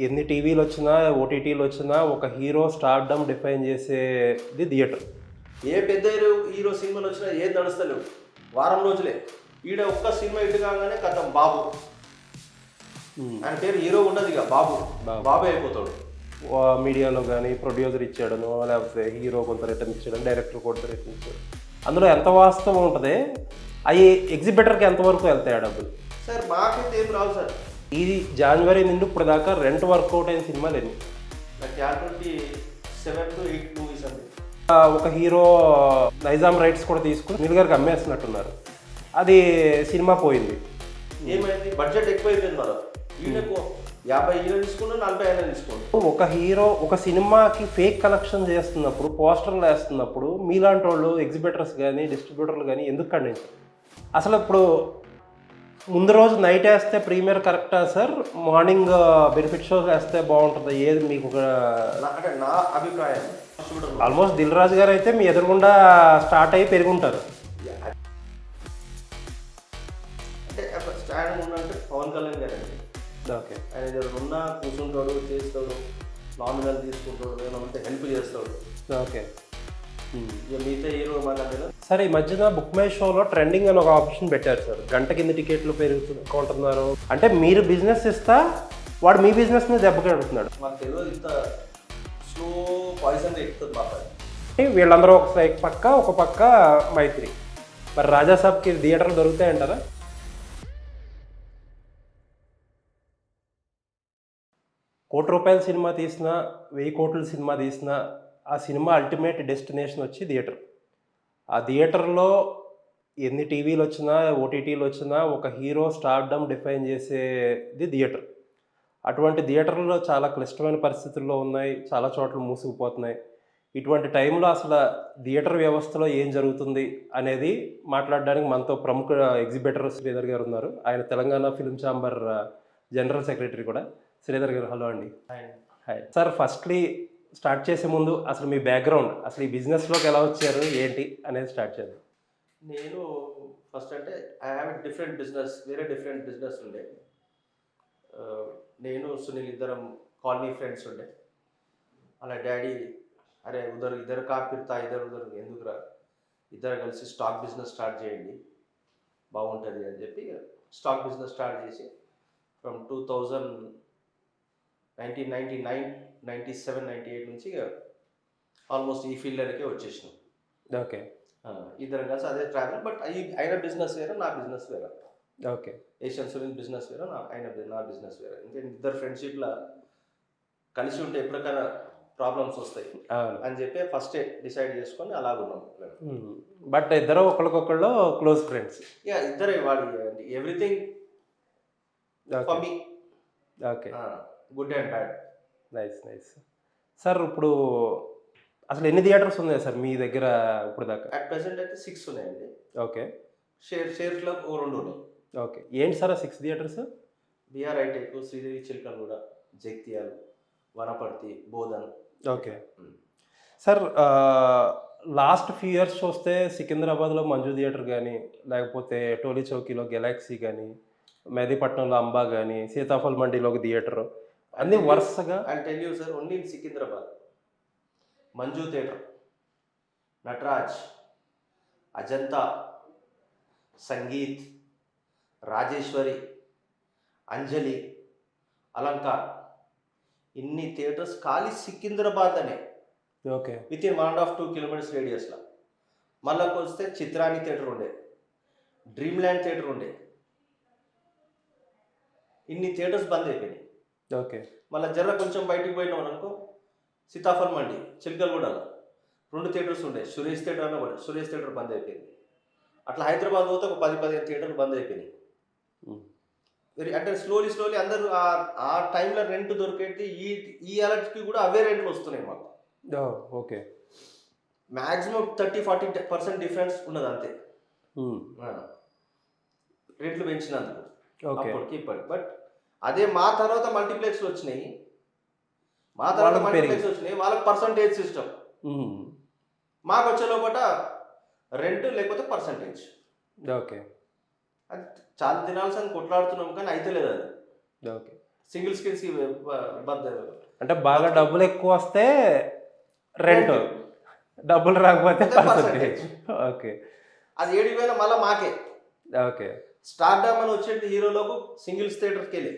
ఎన్ని టీవీలు వచ్చినా, ఓటీటీలు వచ్చినా ఒక హీరో స్టార్డమ్ డిఫైన్ చేసేది థియేటర్. ఏ పెద్ద హీరో హీరో సినిమాలు వచ్చినా ఏది నడుస్తలేవు, వారం రోజులే. ఈడ ఒక్క సినిమా ఇటు కాగానే కథం బాబు, ఆయన పేరు హీరో ఉండదు ఇక బాబు, బాబే అయిపోతాడు. మీడియాలో కానీ ప్రొడ్యూసర్ ఇచ్చాడను, లేకపోతే హీరో కొంత రిటర్న్ ఇచ్చాడని, డైరెక్టర్ కొంత రిటర్న్ ఇచ్చాడు. అందులో ఎంత వాస్తవం ఉంటుంది, అవి ఎగ్జిబిటర్కి ఎంతవరకు వెళ్తాయి ఆ డబ్బులు? సార్ మాకైతే ఏం రావు సార్. ఈ జనవరి నుండి ఇప్పుడు దాకా రెంట్ వర్కౌట్ అయిన సినిమాలు ఎన్ని? నాకు క్యాల్కులేట్ 7 to 8 మూవీస్ అండి. ఒక హీరో నైజాం రైట్స్ కూడా తీసుకుని సునీల్ గారికి అమ్మేస్తున్నట్టున్నారు. అది సినిమా పోయింది. ఏమైంది, బడ్జెట్ ఎక్కువ అయిపోయింది మరి. ఈయనకు 50 ఈయన తీసుకున్నా, 40 ఆయన తీసుకున్నాను. ఒక హీరో ఒక సినిమాకి ఫేక్ కలెక్షన్ చేస్తున్నప్పుడు, పోస్టర్లు వేస్తున్నప్పుడు మీలాంటి వాళ్ళు ఎగ్జిబిటర్స్ కానీ డిస్ట్రిబ్యూటర్లు కానీ ఎందుకు ఖండించారు? అసలు ఇప్పుడు ముందు రోజు నైట్ వేస్తే ప్రీమియర్ కరెక్టా సార్, మార్నింగ్ బెనిఫిట్ షోస్ వేస్తే బాగుంటుంది, ఏది మీకు ఒక అంటే నా అభిప్రాయం. ఆల్మోస్ట్ దిల్ రాజు గారు అయితే మీ ఎదురుగుండా స్టార్ట్ అయ్యి పెరుగుంటారు. అంటే స్టాండ్ ఉన్నంటే పవన్ కళ్యాణ్ గారు అండి. ఓకే, ఆయన దగ్గర ఉన్నా కూర్చుంటాడు, చేస్తాడు, నామినల్ తీసుకుంటాడు, ఏమంటే హెల్ప్ చేస్తాడు. ఓకే. ఇక మిగతా హీరో మన సార్ ఈ మధ్యన బుక్ మై షోలో ట్రెండింగ్ అని ఒక ఆప్షన్ పెట్టారు సార్. గంట కింద టికెట్లు పెరుగుతుంటున్నారు అంటే మీరు బిజినెస్ ఇస్తా వాడు మీ బిజినెస్ మీద దెబ్బకి అడుగుతున్నాడు. మాకు తెలియదు, ఇంత స్లో పాయిజన్ ఎక్కుతుంది బాగా. వీళ్ళందరూ ఒక పక్క మైత్రి. మరి రాజాసాబ్కి థియేటర్లు దొరుకుతాయంటారా? ₹1,00,00,000 సినిమా తీసినా, 1000 కోట్ల సినిమా తీసినా, ఆ సినిమా అల్టిమేట్ డెస్టినేషన్ వచ్చి థియేటర్. ఆ థియేటర్లో ఎన్ని టీవీలు వచ్చినా, ఓటీటీలు వచ్చినా ఒక హీరో స్టార్డమ్ డిఫైన్ చేసేది థియేటర్. అటువంటి థియేటర్లో చాలా క్లిష్టమైన పరిస్థితుల్లో ఉన్నాయి, చాలా చోట్ల మూసుకుపోతున్నాయి. ఇటువంటి టైంలో అసలు థియేటర్ వ్యవస్థలో ఏం జరుగుతుంది అనేది మాట్లాడడానికి మనతో ప్రముఖ ఎగ్జిబిటర్ శ్రీధర్ గారు ఉన్నారు. ఆయన Telangana film chamber general secretary కూడా. శ్రీధర్ గారు, హలో అండి. Hi sir. ఫస్ట్లీ స్టార్ట్ చేసే ముందు అసలు మీ బ్యాక్గ్రౌండ్, అసలు ఈ బిజినెస్లోకి ఎలా వచ్చారు ఏంటి అనేది స్టార్ట్ చేద్దాం. నేను ఫస్ట్ అంటే ఐ హ్యావ్ డిఫరెంట్ బిజినెస్, వేరే డిఫరెంట్ బిజినెస్ ఉండే. నేను సునీల్ ఇద్దరం కాలనీ ఫ్రెండ్స్ ఉండే. అలా డాడీ అరే ఇద్దరు కాపిరుతా, ఇద్దరు ఎందుకురా, ఇద్దరు కలిసి స్టాక్ బిజినెస్ స్టార్ట్ చేయండి బాగుంటుంది అని చెప్పి స్టాక్ బిజినెస్ స్టార్ట్ చేసి ఫ్రమ్ 1999, 97, 98 నుంచి ఆల్మోస్ట్ ఈ ఫీల్డ్కే వచ్చేసినాం. ఓకే. ఇద్దరం కలిసి అదే ట్రావెల్. బట్ అయిన బిజినెస్ వేరే, నా బిజినెస్ వేరే. ఓకే. ఏషియన్ సునీల్ బిజినెస్ వేరే, నా బిజినెస్ వేరే. ఇంకా ఇద్దరు ఫ్రెండ్షిప్లో కలిసి ఉంటే ఎప్పటికైనా ప్రాబ్లమ్స్ వస్తాయి అని చెప్పి ఫస్టే డిసైడ్ చేసుకొని అలాగున్నాం. బట్ ఇద్దరు ఒకరికొకళ్ళు క్లోజ్ ఫ్రెండ్స్. ఇద్దరే వాడి everything for me. Okay. Good and bad. Nice sir. ఇప్పుడు అసలు ఎన్ని థియేటర్స్ ఉన్నాయి సార్ మీ దగ్గర ఇప్పుడు దాకా? అట్ ప్రెసెంట్ అయితే 6 ఉన్నాయండి. ఓకే. షేర్స్లో 2 ఉన్నాయి. ఓకే. ఏంటి సార్ ఆ 6 theatres? BR hitech, Sridevi Chilkalguda, Jagtial, Wanaparthy, Bodhan. Okay sir. Last few years చూస్తే సికింద్రాబాద్లో మంజు థియేటర్ కానీ, లేకపోతే టోలీ చౌకీలో గెలాక్సీ కానీ, మెహదీపట్నంలో అంబా కానీ, సీతాఫల్ మండీలో ఒక థియేటర్, అన్నీ వరుసగా. I tell you sir, only in Secunderabad Manju theatre, Natraj, Ajanta, Sangeet, Rajeshwari, Anjali, Alankar, ఇన్ని థియేటర్స్ ఖాళీ సికింద్రాబాద్ అనే. ఓకే. విత్ ఇన్ 1.5-2 కిలోమీటర్స్ రేడియస్లో. మళ్ళీ వస్తే చిత్రాని థియేటర్ ఉండే, డ్రీమ్ ల్యాండ్ థియేటర్ ఉండే. ఇన్ని థియేటర్స్ బంద్ అయిపోయినాయి. ఓకే. మళ్ళీ జర కొంచెం బయటికి పోయినాం అనుకో, సీతాఫల్ మండి, చిల్కల్గూడలో 2 థియేటర్స్ ఉండే. సురేష్ థియేటర్ అన్న కూడా, సురేష్ థియేటర్ బంద్ అయిపోయింది. అట్లా హైదరాబాద్ పోతే ఒక 10-15 థియేటర్లు బంద్ అయిపోయినాయి. అంటే స్లోలీ అందరూ ఆ టైంలో రెంట్ దొరికేది. ఈ అలర్ట్కి కూడా అవే రెంట్లు వస్తున్నాయి మాకు. ఓకే. మ్యాక్సిమం 30-40% డిఫరెన్స్ ఉన్నది అంతే రేట్లు పెంచినందుకు అప్పటికి ఇప్పటికి. బట్ అదే మా తర్వాత మల్టీప్లెక్స్లు వచ్చినాయి, వాళ్ళకి పర్సంటేజ్ సిస్టమ్. మాకు వచ్చే లోపల రెంట్ లేకపోతే పర్సంటేజ్. ఓకే. అది చాలా దినాల సంగతి కొట్లాడుతున్నాం కానీ అయితే లేదు అది. ఓకే సింగిల్ స్క్రీన్స్కి అంటే బాగా డబ్బులు ఎక్కువ వస్తే రెంట్, డబ్బులు రాకపోతే పర్సెంటేజ్. ఓకే. అది 7,000 మళ్ళీ మాకే. ఓకే. స్టార్డమ్ అని వచ్చేది హీరోలకు సింగిల్స్ థియేటర్కి వెళ్ళి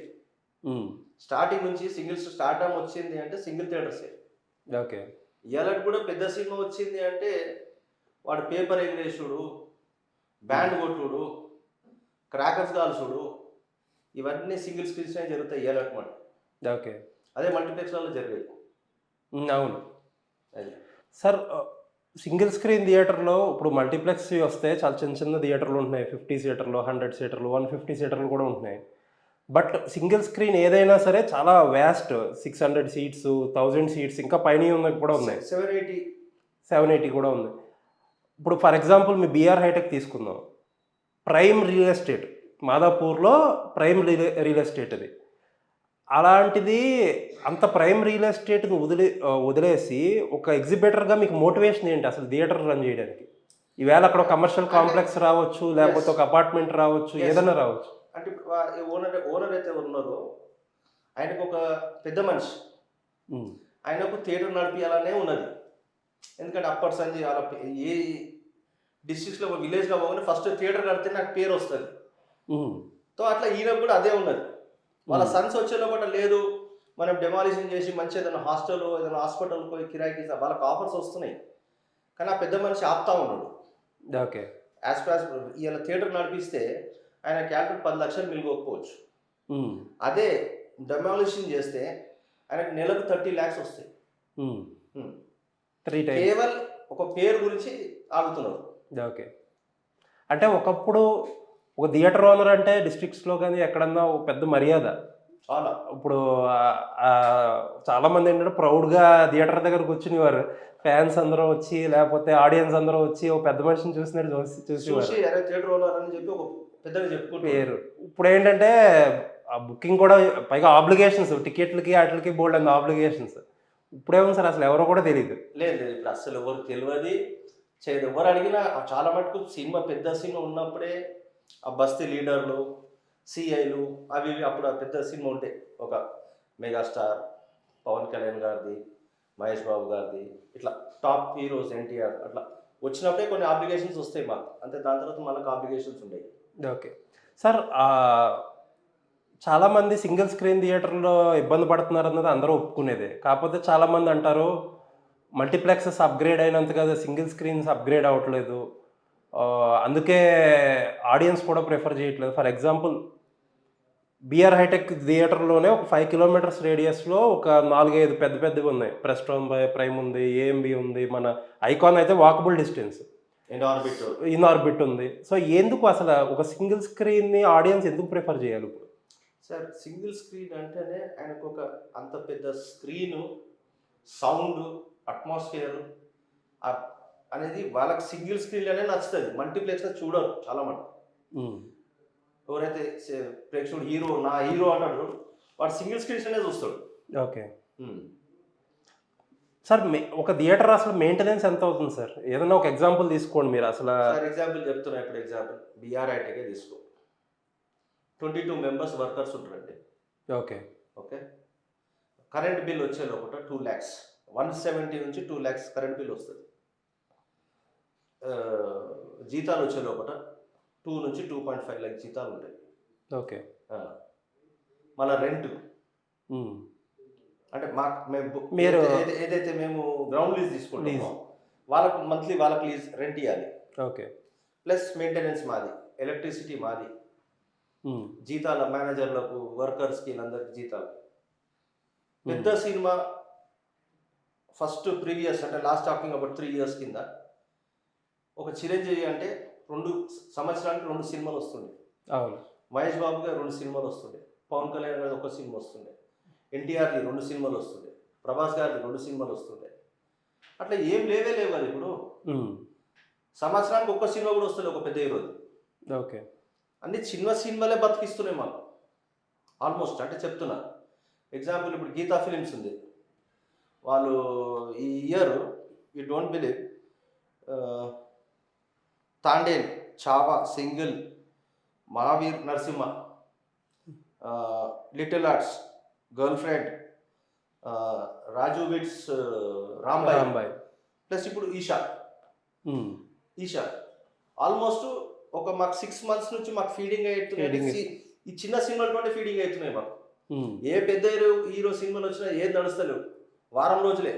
స్టార్టింగ్ నుంచి సింగిల్స్ స్టార్డమ్ వచ్చింది అంటే సింగిల్ థియేటర్సే. ఓకే. ఇవాళ కూడా పెద్ద సినిమా వచ్చింది అంటే వాడు పేపర్ ఎగరేసుడు, బ్యాండ్ కొట్టుడు, క్రాకర్స్ కాల్చుడు, ఇవన్నీ సింగిల్ స్క్రీన్స్నే జరుగుతాయి ఇవాళ మాట. ఓకే. అదే మల్టీప్లెక్స్లలో జరిగేది. అవును. అది సార్ సింగిల్ స్క్రీన్ థియేటర్లో ఇప్పుడు మల్టీప్లెక్స్ వస్తే చాలా చిన్న చిన్న థియేటర్లు ఉంటున్నాయి. 50 సీటర్లు, 100 సీటర్లు, 150 సీటర్లు కూడా ఉంటున్నాయి. బట్ సింగిల్ స్క్రీన్ ఏదైనా సరే చాలా వ్యాస్ట్, 600 సీట్స్, 1000 సీట్స్, ఇంకా పైన ఉన్నవి కూడా ఉన్నాయి. 780 కూడా ఉంది. ఇప్పుడు ఫర్ ఎగ్జాంపుల్ మీ బీఆర్ హైటెక్ తీసుకుందాం. ప్రైమ్ రియల్ ఎస్టేట్, మాదాపూర్లో ప్రైమ్ రియల్ ఎస్టేట్ అది. అలాంటిది అంత ప్రైమ్ రియల్ ఎస్టేట్ని వదిలేసి ఒక ఎగ్జిబిటర్గా మీకు మోటివేషన్ ఏంటి అసలు థియేటర్ రన్ చేయడానికి? ఈవేళ అక్కడ కమర్షియల్ కాంప్లెక్స్ రావచ్చు, లేకపోతే ఒక అపార్ట్మెంట్ రావచ్చు, ఏదైనా రావచ్చు. అంటే ఓనర్ అయితే ఉన్నారో ఆయనకు ఒక పెద్ద మనిషి, ఆయనకు థియేటర్ నడిపించాలనే ఉన్నది. ఎందుకంటే అప్పటి సంజయ్ అలా ఏ డిస్ట్రిక్ట్స్లో విలేజ్లో పోగానే ఫస్ట్ థియేటర్ కడితే నాకు పేరు వస్తుంది. సో అట్లా ఈయనకు కూడా అదే ఉన్నది. వాళ్ళ సన్స్ వచ్చే లోపల లేదు మనం డెమాలిషన్ చేసి మంచి ఏదైనా హాస్టల్ ఏదైనా హాస్పిటల్ పోయి కిరాయికి వాళ్ళకి ఆఫర్స్ వస్తున్నాయి, కానీ ఆ పెద్ద మనిషి ఆపుతా ఉన్నాడు. ఓకే. యాజ్ పర్ ఇలా థియేటర్ నడిపిస్తే ఆయన క్యాపిటల్ 10 లక్షలు మిగిలిపోవచ్చు. అదే డెమాలిషన్ చేస్తే ఆయనకు నెలకు 30 lakhs వస్తాయి. కేవలం ఒక పేరు గురించి ఆగుతున్నారు. ఓకే. అంటే ఒకప్పుడు ఒక థియేటర్ ఓనర్ అంటే డిస్ట్రిక్ట్స్లో కానీ ఎక్కడన్నా ఒక పెద్ద మర్యాద. చాలా. ఇప్పుడు చాలామంది ఏంటంటే ప్రౌడ్గా థియేటర్ దగ్గరకు వచ్చినవారు, ఫ్యాన్స్ అందరూ వచ్చి లేకపోతే ఆడియన్స్ అందరూ వచ్చి ఒక పెద్ద మనిషిని చూసినట్టు చూసేవారు. థియేటర్ ఓనర్ అని చెప్పి ఒక పెద్దగా చెప్పుకుంటారు. ఇప్పుడు ఏంటంటే ఆ బుకింగ్ కూడా పైగా ఆబ్లిగేషన్స్, టికెట్లకి వాటికి బోల్డ్ అండ్ ఆబ్లిగేషన్స్. ఇప్పుడేమో సార్ అసలు ఎవరో కూడా తెలియదు. లేదు ఇప్పుడు అసలు ఎవరు తెలియదు, చేయదు. ఎవరు అడిగినా చాలా మటుకు సినిమా పెద్ద సినిమా ఉన్నప్పుడే ఆ బస్తీ లీడర్లు, సిఐలు అవి ఇవి అప్పుడు ఆ పెద్ద సినిమా ఉంటాయి. ఒక మెగాస్టార్ పవన్ కళ్యాణ్ గారిది, మహేష్ బాబు గారిది, ఇట్లా టాప్ హీరోస్ ఎన్టీఆర్ అట్లా వచ్చినప్పుడే కొన్ని ఆబ్లిగేషన్స్ వస్తాయి మాకు. అంతే, దాని తర్వాత మనకు ఆబ్లిగేషన్స్ ఉండేవి. Okay sir. చాలామంది సింగిల్ స్క్రీన్ థియేటర్లో ఇబ్బంది పడుతున్నారు అన్నది అందరూ ఒప్పుకునేదే. కాకపోతే చాలామంది అంటారు మల్టీప్లెక్సెస్ అప్గ్రేడ్ అయినంత కదా సింగిల్ స్క్రీన్స్ అప్గ్రేడ్ అవ్వట్లేదు, అందుకే ఆడియన్స్ కూడా ప్రిఫర్ చేయట్లేదు. ఫర్ ఎగ్జాంపుల్ బీఆర్ హైటెక్ థియేటర్లోనే ఒక 5 kilometers రేడియస్లో ఒక 4-5 పెద్దవి ఉన్నాయి. ప్రెస్టోన్ ప్రైమ్ ఉంది, ఏఎంబి ఉంది, మన ఐకాన్ అయితే వాకబుల్ డిస్టెన్స్, ఇన్ ఆర్బిట్ ఉంది. సో ఎందుకు అసలు ఒక సింగిల్ స్క్రీన్ని ఆడియన్స్ ఎందుకు ప్రిఫర్ చేయాలి ఇప్పుడు? సార్ సింగిల్ స్క్రీన్ అంటేనే ఆయనకు ఒక అంత పెద్ద స్క్రీను, సౌండ్, అట్మాస్ఫియర్ అనేది వాళ్ళకి సింగిల్ స్క్రీన్లోనే నచ్చుతుంది. మల్టీప్లెక్స్లో చూడరు చాలా మంది. ఎవరైతే ప్రేక్షకుడు హీరో నా హీరో అంటాడు వాడు సింగిల్ స్క్రీన్స్లోనే చూస్తాడు. Okay sir. ఒక థియేటర్ అసలు మెయింటెనెన్స్ ఎంత అవుతుంది సార్? ఏదైనా ఒక ఎగ్జాంపుల్ తీసుకోండి మీరు. అసలు ఎగ్జాంపుల్ చెప్తున్నా. ఇప్పుడు ఎగ్జాంపుల్ బీఆర్ ఐటెకే తీసుకో, 22 members వర్కర్స్ ఉంటారండి. ఓకే. కరెంట్ బిల్ వచ్చే లోపల 2 lakhs, 170 నుంచి 2 lakhs కరెంట్ బిల్ వస్తుంది. జీతాలు వచ్చే లోపల 2 నుంచి 2.5 lakh జీతాలు ఉంటాయి. ఓకే. మళ్ళీ రెంట్ అంటే మీరు ఏదైతే మేము గ్రౌండ్ లీజ్ తీసుకుంటామో వాళ్ళకు మంత్లీ వాళ్ళకి లీజ్ రెంట్ ఇవ్వాలి. ఓకే. ప్లస్ మెయింటెనెన్స్ మాది, ఎలక్ట్రిసిటీ మాది, జీతాల మేనేజర్లకు, వర్కర్స్కి, వీళ్ళందరికీ జీతాలు. పెద్ద సినిమా ఫస్ట్ ప్రీవియస్ అంటే లాస్ట్ టాకింగ్ అబౌట్ 3 years కింద ఒక చిరంజీవి అంటే 2 సంవత్సరానికి 2 సినిమాలు వస్తుండే. అవును. మహేష్ బాబు గారు 2 సినిమాలు వస్తుండే, పవన్ కళ్యాణ్ గారు 1 సినిమా వస్తుండే, ఎన్టీఆర్కి 2 సినిమాలు వస్తుండే, ప్రభాస్ గారికి 2 సినిమాలు వస్తుండే. అట్లా ఏం లేవు అది. ఇప్పుడు సంవత్సరానికి 1 సినిమా కూడా వస్తుంది ఒక పెద్ద హీరోది. ఓకే. అన్ని చిన్న సినిమాలే బతికిస్తున్నాయి మాకు ఆల్మోస్ట్. అంటే చెప్తున్నా ఎగ్జాంపుల్ ఇప్పుడు గీతా ఫిలిమ్స్ ఉంది, వాళ్ళు ఈ year you don't believe Thandel, Chhaava, single, Mahavir Narasimha, little hearts, girlfriend, Raju weds, Rambai, Rambai. Plus ఇప్పుడు ఈషా. ఉమ్. ఈషా ఆల్మోస్ట్ ఒక మాకు 6 months నుంచి మాకు ఫీడింగ్ అవుతున్నాయి. Feeding. ఈ చిన్న సినిమాలతోనే ఫీడింగ్ అవుతున్నాయి మాకు. ఉమ్. ఏ పెద్ద హీరో సినిమాలు వచ్చినా ఏది నడుస్తలేవు, వారం రోజులే.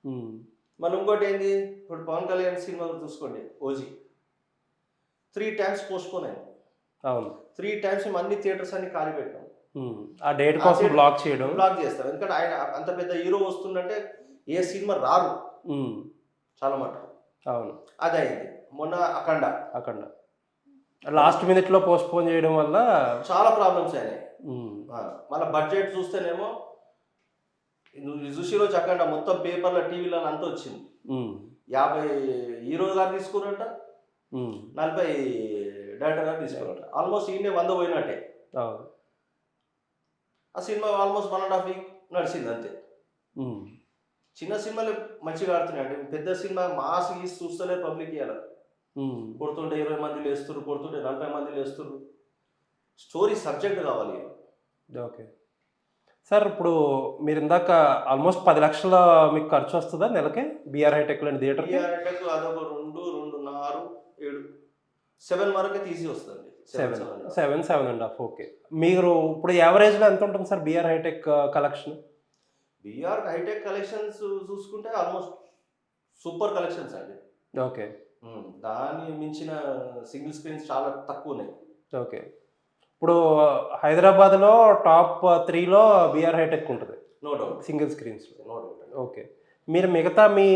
ఉమ్. మనం ఇంకోటి ఏంది, ఇప్పుడు పవన్ కళ్యాణ్ సినిమా చూసుకోండి, ఓజీ 3 times పోస్ట్పోన్ అయింది. అవును. 3 times మేము అన్ని థియేటర్స్ అన్ని ఖాళీ పెట్టాం. ఆ డేట్ కోసం బ్లాక్ చేయడం. బ్లాక్ చేస్తాం, ఎందుకంటే ఆయన అంత పెద్ద హీరో వస్తుందంటే ఏ సినిమా రారు చాలా మటుకు. అవును. అది అయింది. మొన్న అఖండ లాస్ట్ మినిట్లో పోస్ట్పోన్ చేయడం వల్ల చాలా ప్రాబ్లమ్స్ అయినాయి. మళ్ళీ బడ్జెట్ చూస్తేనేమో చూసి రోజు అఖండ మొత్తం పేపర్ల టీవీలో అంతా వచ్చింది. 50 హీరో గారు తీసుకున్నారట, 40 డైరెక్టర్ గారు తీసుకున్నారట. ఆల్మోస్ట్ ఈయనే 100 పోయినట్టే. ఆ సినిమా ఆల్మోస్ట్ 1.5 week నడిచింది అంతే. చిన్న సినిమాలు మంచిగా ఆడుతున్నాయండి. పెద్ద సినిమా మాస్ గీసి చూస్తలే పబ్లిక్ ఇవ్వాలి. కొడుతుంటే 20 మంది లేస్తున్నారు, కొడుతుంటే 40 మంది లేస్తున్నారు. స్టోరీ సబ్జెక్ట్ కావాలి. ఓకే సార్, ఇప్పుడు మీరు ఇందాక ఆల్మోస్ట్ 10 లక్షల మీకు ఖర్చు వస్తుందా నెలకి బీఆర్ హైటెక్ లాంటి థియేటర్? బీఆర్ హైటెక్ అదొక 2, 6, 7, 7 వరకు తీసి వస్తుంది. 7.5. ఓకే. మీరు ఇప్పుడు యావరేజ్లో ఎంత ఉంటుంది sir BR hitech collection? BR hitech collections చూసుకుంటే ఆల్మోస్ట్ సూపర్ కలెక్షన్స్ అండి. ఓకే. దాన్ని మించిన సింగిల్ స్క్రీన్స్ చాలా తక్కువ ఉన్నాయి. ఓకే. ఇప్పుడు హైదరాబాద్లో టాప్ 3లో బీఆర్ హైటెక్ ఉంటుంది. No doubt. Single screens. No doubt. Okay. మీరు మిగతా మీ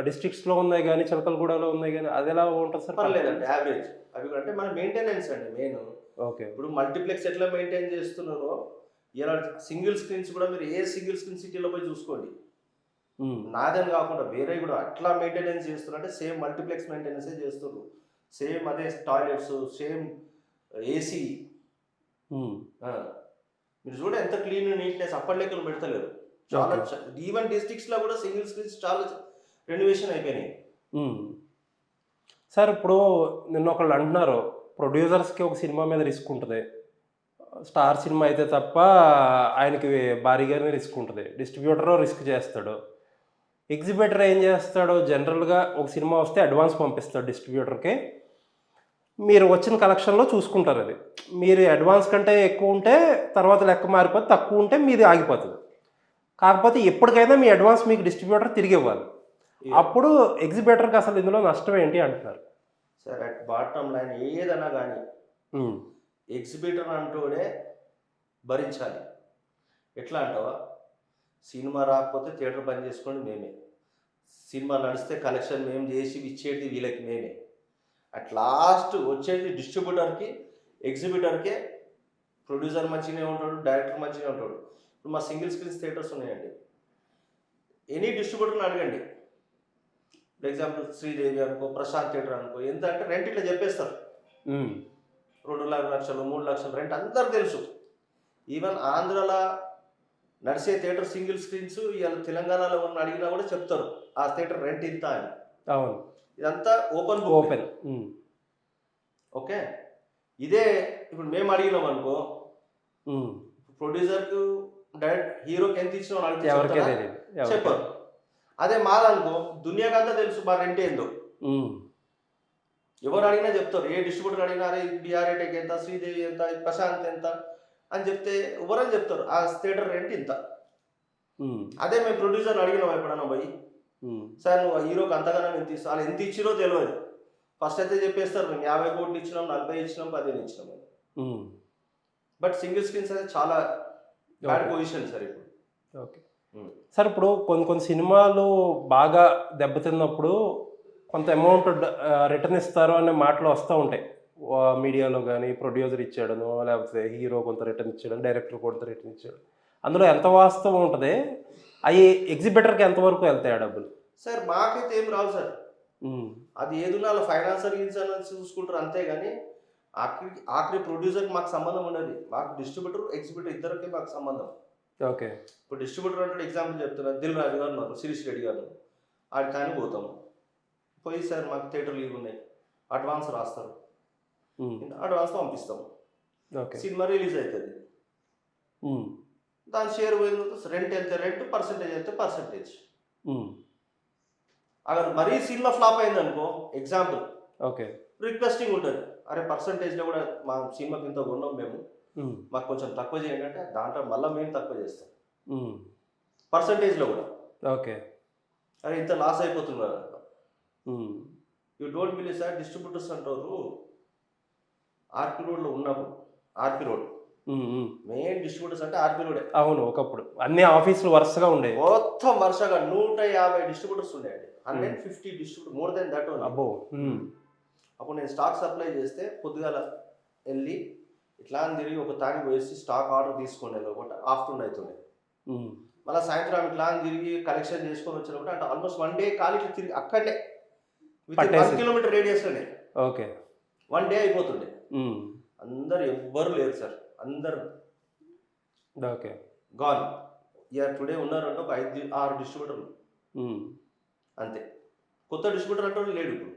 డిస్ట్రిక్ట్స్లో ఉన్నాయి కానీ, చిలకలగూడలో ఉన్నాయి కానీ, అది ఎలా ఉంటుంది సార్? పర్లేదండి, యావరేజ్. అవి అంటే మన మెయింటెనెన్స్ అండి మెయిన్. ఓకే. ఇప్పుడు మల్టీప్లెక్స్ ఎట్లా మెయింటైన్ చేస్తున్నారో ఇలా సింగిల్ స్క్రీన్స్ కూడా మీరు ఏ సింగిల్ స్క్రీన్ సిటీలో పోయి చూసుకోండి. నాదని కాకుండా వేరే కూడా అట్లా మెయింటెనెన్స్ చేస్తున్నారంటే సేమ్ మల్టీప్లెక్స్ మెయింటెనెన్స్ చేస్తున్నారు. సేమ్ అదే టాయిలెట్స్, సేమ్ ఏసీ. మీరు చూడ ఎంత క్లీన్ నీట్నెస్ అప్పటి లెక్కలు పెడతలేరు. చాలా ఈవెన్ డిస్ట్రిక్ట్స్లో కూడా సింగిల్ స్క్రీన్స్ చాలా రెనోవేషన్ అయిపోయినాయి. సార్, ఇప్పుడు నిన్న ఒకళ్ళు అంటున్నారు ప్రొడ్యూసర్స్కి ఒక సినిమా మీద రిస్క్ ఉంటుంది, స్టార్ సినిమా అయితే తప్ప ఆయనకి భారీగానే రిస్క్ ఉంటుంది. డిస్ట్రిబ్యూటర్ రిస్క్ చేస్తాడు, ఎగ్జిబిటర్ ఏం చేస్తాడు, జనరల్గా ఒక సినిమా వస్తే అడ్వాన్స్ పంపిస్తాడు డిస్ట్రిబ్యూటర్కి. మీరు వచ్చిన కలెక్షన్లో చూసుకుంటారు. అది మీరు అడ్వాన్స్ కంటే ఎక్కువ ఉంటే తర్వాత లెక్క మారిపోతే, తక్కువ ఉంటే మీది ఆగిపోతుంది. కాకపోతే ఎప్పటికైనా మీ అడ్వాన్స్ మీకు డిస్ట్రిబ్యూటర్ తిరిగి ఇవ్వాలి. అప్పుడు ఎగ్జిబిటర్కి అసలు ఇందులో నష్టం ఏంటి అంటున్నారు సార్. అట్ బాటమ్ లైన్ ఏదైనా కానీ ఎగ్జిబిటర్ అంటూనే భరించాలి. ఎట్లా అంటావా, సినిమా రాకపోతే థియేటర్ బంద్ చేసుకోండి మేమే, సినిమా నడిస్తే కలెక్షన్ మేము చేసి ఇచ్చేది వీళ్ళకి మేమే. అట్ లాస్ట్ వచ్చేది డిస్ట్రిబ్యూటర్కి, ఎగ్జిబిటర్కే. ప్రొడ్యూసర్ మంచిగానే ఉంటాడు, డైరెక్టర్ మంచిగా ఉంటాడు. ఇప్పుడు మా సింగిల్ స్క్రీన్స్ థియేటర్స్ ఉన్నాయండి. ఎనీ డిస్ట్రిబ్యూటర్ని అడగండి. ఫర్ ఎగ్జాంపుల్ శ్రీదేవి అనుకో, ప్రశాంత్ థియేటర్ అనుకో, ఎంత అంటే రెంట్ ఇట్లా చెప్పేస్తారు. 2 లక్షలు 3 లక్షలు రెంట్ అందరికి తెలుసు. ఈవెన్ ఆంధ్రాలో నడిచే థియేటర్ సింగిల్ స్క్రీన్స్ ఇవాళ తెలంగాణలో ఉన్న అడిగినా కూడా చెప్తారు ఆ థియేటర్ రెంట్ ఇంత అని. అవును. ఇదంతా ఓపెన్. ఓకే. ఇదే ఇప్పుడు మేము అడిగినాం అనుకో, ప్రొడ్యూసర్కు డైరెక్ట్ హీరోకి ఎంత ఇచ్చినా అడిగితే చెప్పారు. అదే మాదనుకో దునియాకంతా తెలుసు మా రెంట్ ఏందో. ఎవరు అడిగినా చెప్తారు. ఏ డిస్ట్రిబ్యూటర్ అడిగినా అరే బీఆర్ హైటెక్ ఎంత, శ్రీదేవి ఎంత, ప్రశాంత్ ఎంత అని చెప్తే ఎవరని చెప్తారు ఆ థియేటర్ రెంట్ ఇంత. అదే మేము ప్రొడ్యూసర్ అడిగినాం ఎప్పుడన్నా పోయి, సార్ నువ్వు హీరోకి అంతగానో ఎంత ఇస్తావు, వాళ్ళు ఎంత ఇచ్చిరో తెలియదు. ఫస్ట్ అయితే చెప్పేస్తారు మేము 50 కోట్లు ఇచ్చినాం, 40 ఇచ్చినాం, 15 ఇచ్చినాం. బట్ సింగిల్ స్క్రీన్స్ అయితే చాలా బ్యాడ్ పొజిషన్ సార్ ఇప్పుడు. ఓకే సార్, ఇప్పుడు కొన్ని సినిమాలు బాగా దెబ్బతిన్నప్పుడు కొంత అమౌంట్ రిటర్న్ ఇస్తారు అనే మాటలు వస్తూ ఉంటాయి మీడియాలో కానీ, ప్రొడ్యూసర్ ఇచ్చాడను, లేకపోతే హీరో కొంత రిటర్న్ ఇచ్చాడు, డైరెక్టర్ కొంత రిటర్న్ ఇచ్చాడు. అందులో ఎంత వాస్తవం ఉంటుంది, అవి ఎగ్జిబిటర్కి ఎంతవరకు వెళ్తాయి ఆ డబ్బులు? సార్ మాకైతే ఏం రావు సార్. అది ఏదున్నా వాళ్ళ ఫైనాన్సర్ చూసుకుంటారు అంతే. కానీ ఆఖరి ప్రొడ్యూసర్కి మాకు సంబంధం ఉండదు. మాకు డిస్ట్రిబ్యూటర్, ఎగ్జిబిటర్ ఇద్దరికి మాకు సంబంధం. ఓకే. ఇప్పుడు డిస్ట్రిబ్యూటర్ అంటే ఎగ్జాంపుల్ చెప్తున్నారు, దిల్ రాజు గారు ఉన్నారు, శిరీష్ రెడ్డి గారు, ఆడి కానీ పోతాము. పోయి సార్ మాకు థియేటర్ లీవ్ ఉన్నాయి, అడ్వాన్స్ రాస్తారు, అడ్వాన్స్ పంపిస్తాము. సినిమా రిలీజ్ అవుతుంది. దాని షేర్ పోయిన తర్వాత రెంట్ వెళ్తే రెంట్, పర్సెంటేజ్ వెళ్తే పర్సెంటేజ్. అక్కడ మరీ సినిమా ఫ్లాప్ అయిందనుకో, ఎగ్జాంపుల్ ఓకే. రిక్వెస్టింగ్ ఉంటుంది. అరే పర్సెంటేజ్లో కూడా మా సినిమాకి ఇంత కొన్నాం మేము, మాకు కొంచెం తక్కువ చేయండి అంటే దాంట్లో మళ్ళీ మేము తక్కువ చేస్తాం పర్సంటేజ్లో కూడా. ఓకే. అరే ఇంత లాస్ అయిపోతున్నారు. You don't believe sir, distributors అంటారు ఆర్పి రోడ్లో ఉన్నప్పుడు, ఆర్పి రోడ్ మెయిన్ డిస్ట్రిబ్యూటర్స్ అంటే ఆర్పి రోడే. అవును, ఒకప్పుడు అన్ని ఆఫీసులు వరుసగా ఉండేవి, మొత్తం వరుసగా 150 డిస్ట్రిబ్యూటర్స్ ఉండేయండి. 150 డిస్ట్రిబ్యూటర్, మోర్ దెన్ దట్. అబ్బో. అప్పుడు నేను స్టాక్ సప్లై చేస్తే పొద్దుగాల వెళ్ళి ఇట్లా అని తిరిగి ఒక తాగి పోయేసి స్టాక్ ఆర్డర్ తీసుకునే లోపల ఆఫ్టర్నూన్ అవుతుండే. మళ్ళీ సాయంత్రం ఇట్లా అని తిరిగి కలెక్షన్ చేసుకొని వచ్చినప్పుడు అంటే ఆల్మోస్ట్ 1 డే ఖాళీ ఇట్లా తిరిగి అక్కడనే విత్ 1 కిలోమీటర్ రేడియస్లోనే ఓకే 1 డే అయిపోతుండే. అందరు ఎవ్వరు లేరు సార్, అందరు ఓకే గాన్. ఇయర్ టుడే ఉన్నారంటే ఒక 5-6 డిస్ట్రిబ్యూటర్లు అంతే. కొత్త డిస్ట్రిబ్యూటర్ అంటే లేడు ఇప్పుడు.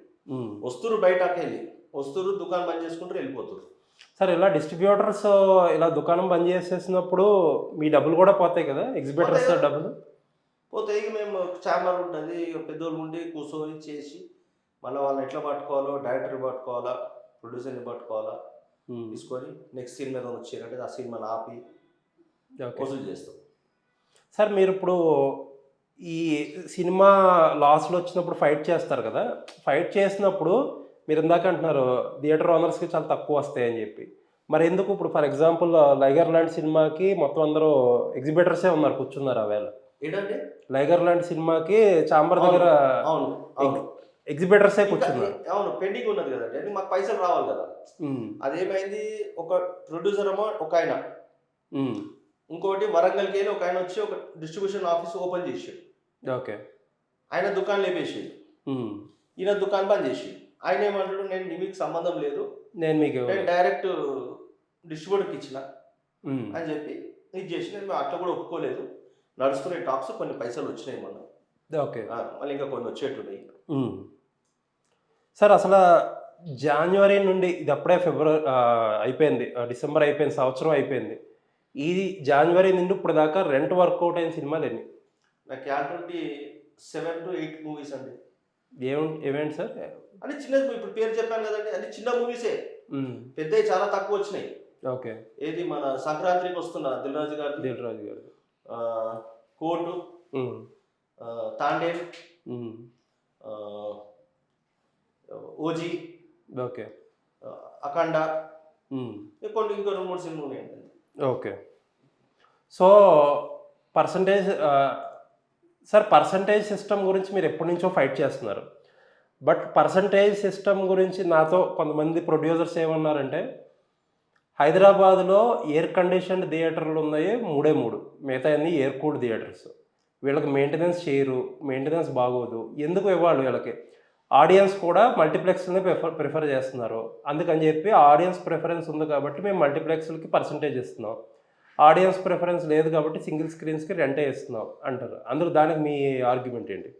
వస్తురు బయటకు వెళ్ళి వస్తురు, దుకాణం బంద్ చేసుకుంటారు, వెళ్ళిపోతారు. సార్ ఇలా డిస్ట్రిబ్యూటర్స్ ఇలా దుకాణం బంద్ చేసేసినప్పుడు మీ డబ్బులు కూడా పోతాయి కదా, ఎగ్జిబిటర్స్ డబ్బులు పోతే ఇక మేము ఛాంబర్ ఉంటుంది, ఇక పెద్దోళ్ళు ఉండి కూర్చొని చేసి మళ్ళీ వాళ్ళని ఎట్లా పట్టుకోవాలో, డైరెక్టర్ని పట్టుకోవాలా, ప్రొడ్యూసర్ని పట్టుకోవాలా, తీసుకొని నెక్స్ట్ సీన్ మీద వచ్చారంటే ఆ సినిమాని ఆపి వసూలు చేస్తాం. సార్ మీరు ఇప్పుడు ఈ సినిమా లాస్లో వచ్చినప్పుడు ఫైట్ చేస్తారు కదా, ఫైట్ చేసినప్పుడు మీరు ఇందాక అంటున్నారు థియేటర్ ఓనర్స్కి చాలా తక్కువ వస్తాయని చెప్పి, మరి ఎందుకు ఇప్పుడు ఫర్ ఎగ్జాంపుల్ లైగర్ ల్యాండ్ సినిమాకి మొత్తం అందరూ ఎగ్జిబిటర్సే ఉన్నారు, కూర్చున్నారు ఆ వేళ. ఏంటంటే లైగర్ ల్యాండ్ సినిమాకి చాంబర్ దగ్గర ఎగ్జిబిటర్సే కూర్చున్నారు. అవును, పెండింగ్ ఉన్నది కదండి, మాకు పైసలు రావాలి కదా. అదేమైంది, ఒక ప్రొడ్యూసర్ ఏమో ఒక ఆయన, ఇంకోటి వరంగల్కి వెళ్ళి ఒక ఆయన వచ్చి ఒక డిస్ట్రిబ్యూషన్ ఆఫీస్ ఓపెన్ చేసాడు. ఓకే. ఆయన దుకాణం లేపేసాడు, ఈయన దుకాణం బంద్ చేసి. ఆయన ఏమంటాడు, నేను మీకు సంబంధం లేదు, నేను డైరెక్ట్ డిస్ట్రిబ్యూటర్కి ఇచ్చిన అని చెప్పి ఇది చేసి, నేను అట్లా కూడా ఒప్పుకోలేదు, నడుస్తున్నాయి టాక్స్, కొన్ని పైసలు వచ్చినాయి మొన్న. ఓకే. మళ్ళీ ఇంకా కొన్ని వచ్చేట్టున్నాయి. సార్ అసలు జనవరి నుండి ఇది అప్పుడే ఫిబ్రవరి అయిపోయింది, డిసెంబర్ అయిపోయింది, సంవత్సరం అయిపోయింది, ఈ జనవరి నుండి ఇప్పుడు దాకా రెంట్ వర్కౌట్ అయిన సినిమాలు ఎన్ని? నాకు క్యాల్కులేట్ 7 to 8 మూవీస్ అండి. ఏమేంటి సార్? అంటే చిన్న, ఇప్పుడు పేరు చెప్పాను కదండి, అన్ని చిన్న మూవీసే, పెద్దవి చాలా తక్కువ వచ్చినాయి. ఓకే. ఏది మన సంక్రాంతికి వస్తున్న దిల్ రాజు గారు కోర్టు, తాండేల్, ఓజీ, ఓకే, అఖండ, కొన్ని ఇంకో 2-3 సినిమాలు ఉన్నాయండి. Okay. So percentage sir, percentage system గురించి మీరు ఎప్పటి నుంచో ఫైట్ చేస్తున్నారు, బట్ పర్సంటేజ్ సిస్టమ్ గురించి నాతో కొంతమంది ప్రొడ్యూసర్స్ ఏమన్నారంటే, హైదరాబాద్లో ఎయిర్ కండిషన్డ్ థియేటర్లు ఉన్నాయి 3, మిగతా అన్ని ఎయిర్ కూల్డ్ థియేటర్స్, వీళ్ళకి మెయింటెనెన్స్ చేయరు, మెయింటెనెన్స్ బాగోదు, ఎందుకు ఇవ్వాలి వీళ్ళకి, ఆడియన్స్ కూడా మల్టీప్లెక్స్ని ప్రిఫర్ చేస్తున్నారు, అందుకని చెప్పి ఆడియన్స్ ప్రిఫరెన్స్ ఉంది కాబట్టి మేము మల్టీప్లెక్స్లకి పర్సంటేజ్ ఇస్తున్నాం, ఆడియన్స్ ప్రిఫరెన్స్ లేదు కాబట్టి సింగిల్ స్క్రీన్స్కి రెంటే ఇస్తున్నాం అంటారు. అందులో దానికి మీ ఆర్గ్యుమెంట్ ఏంటి?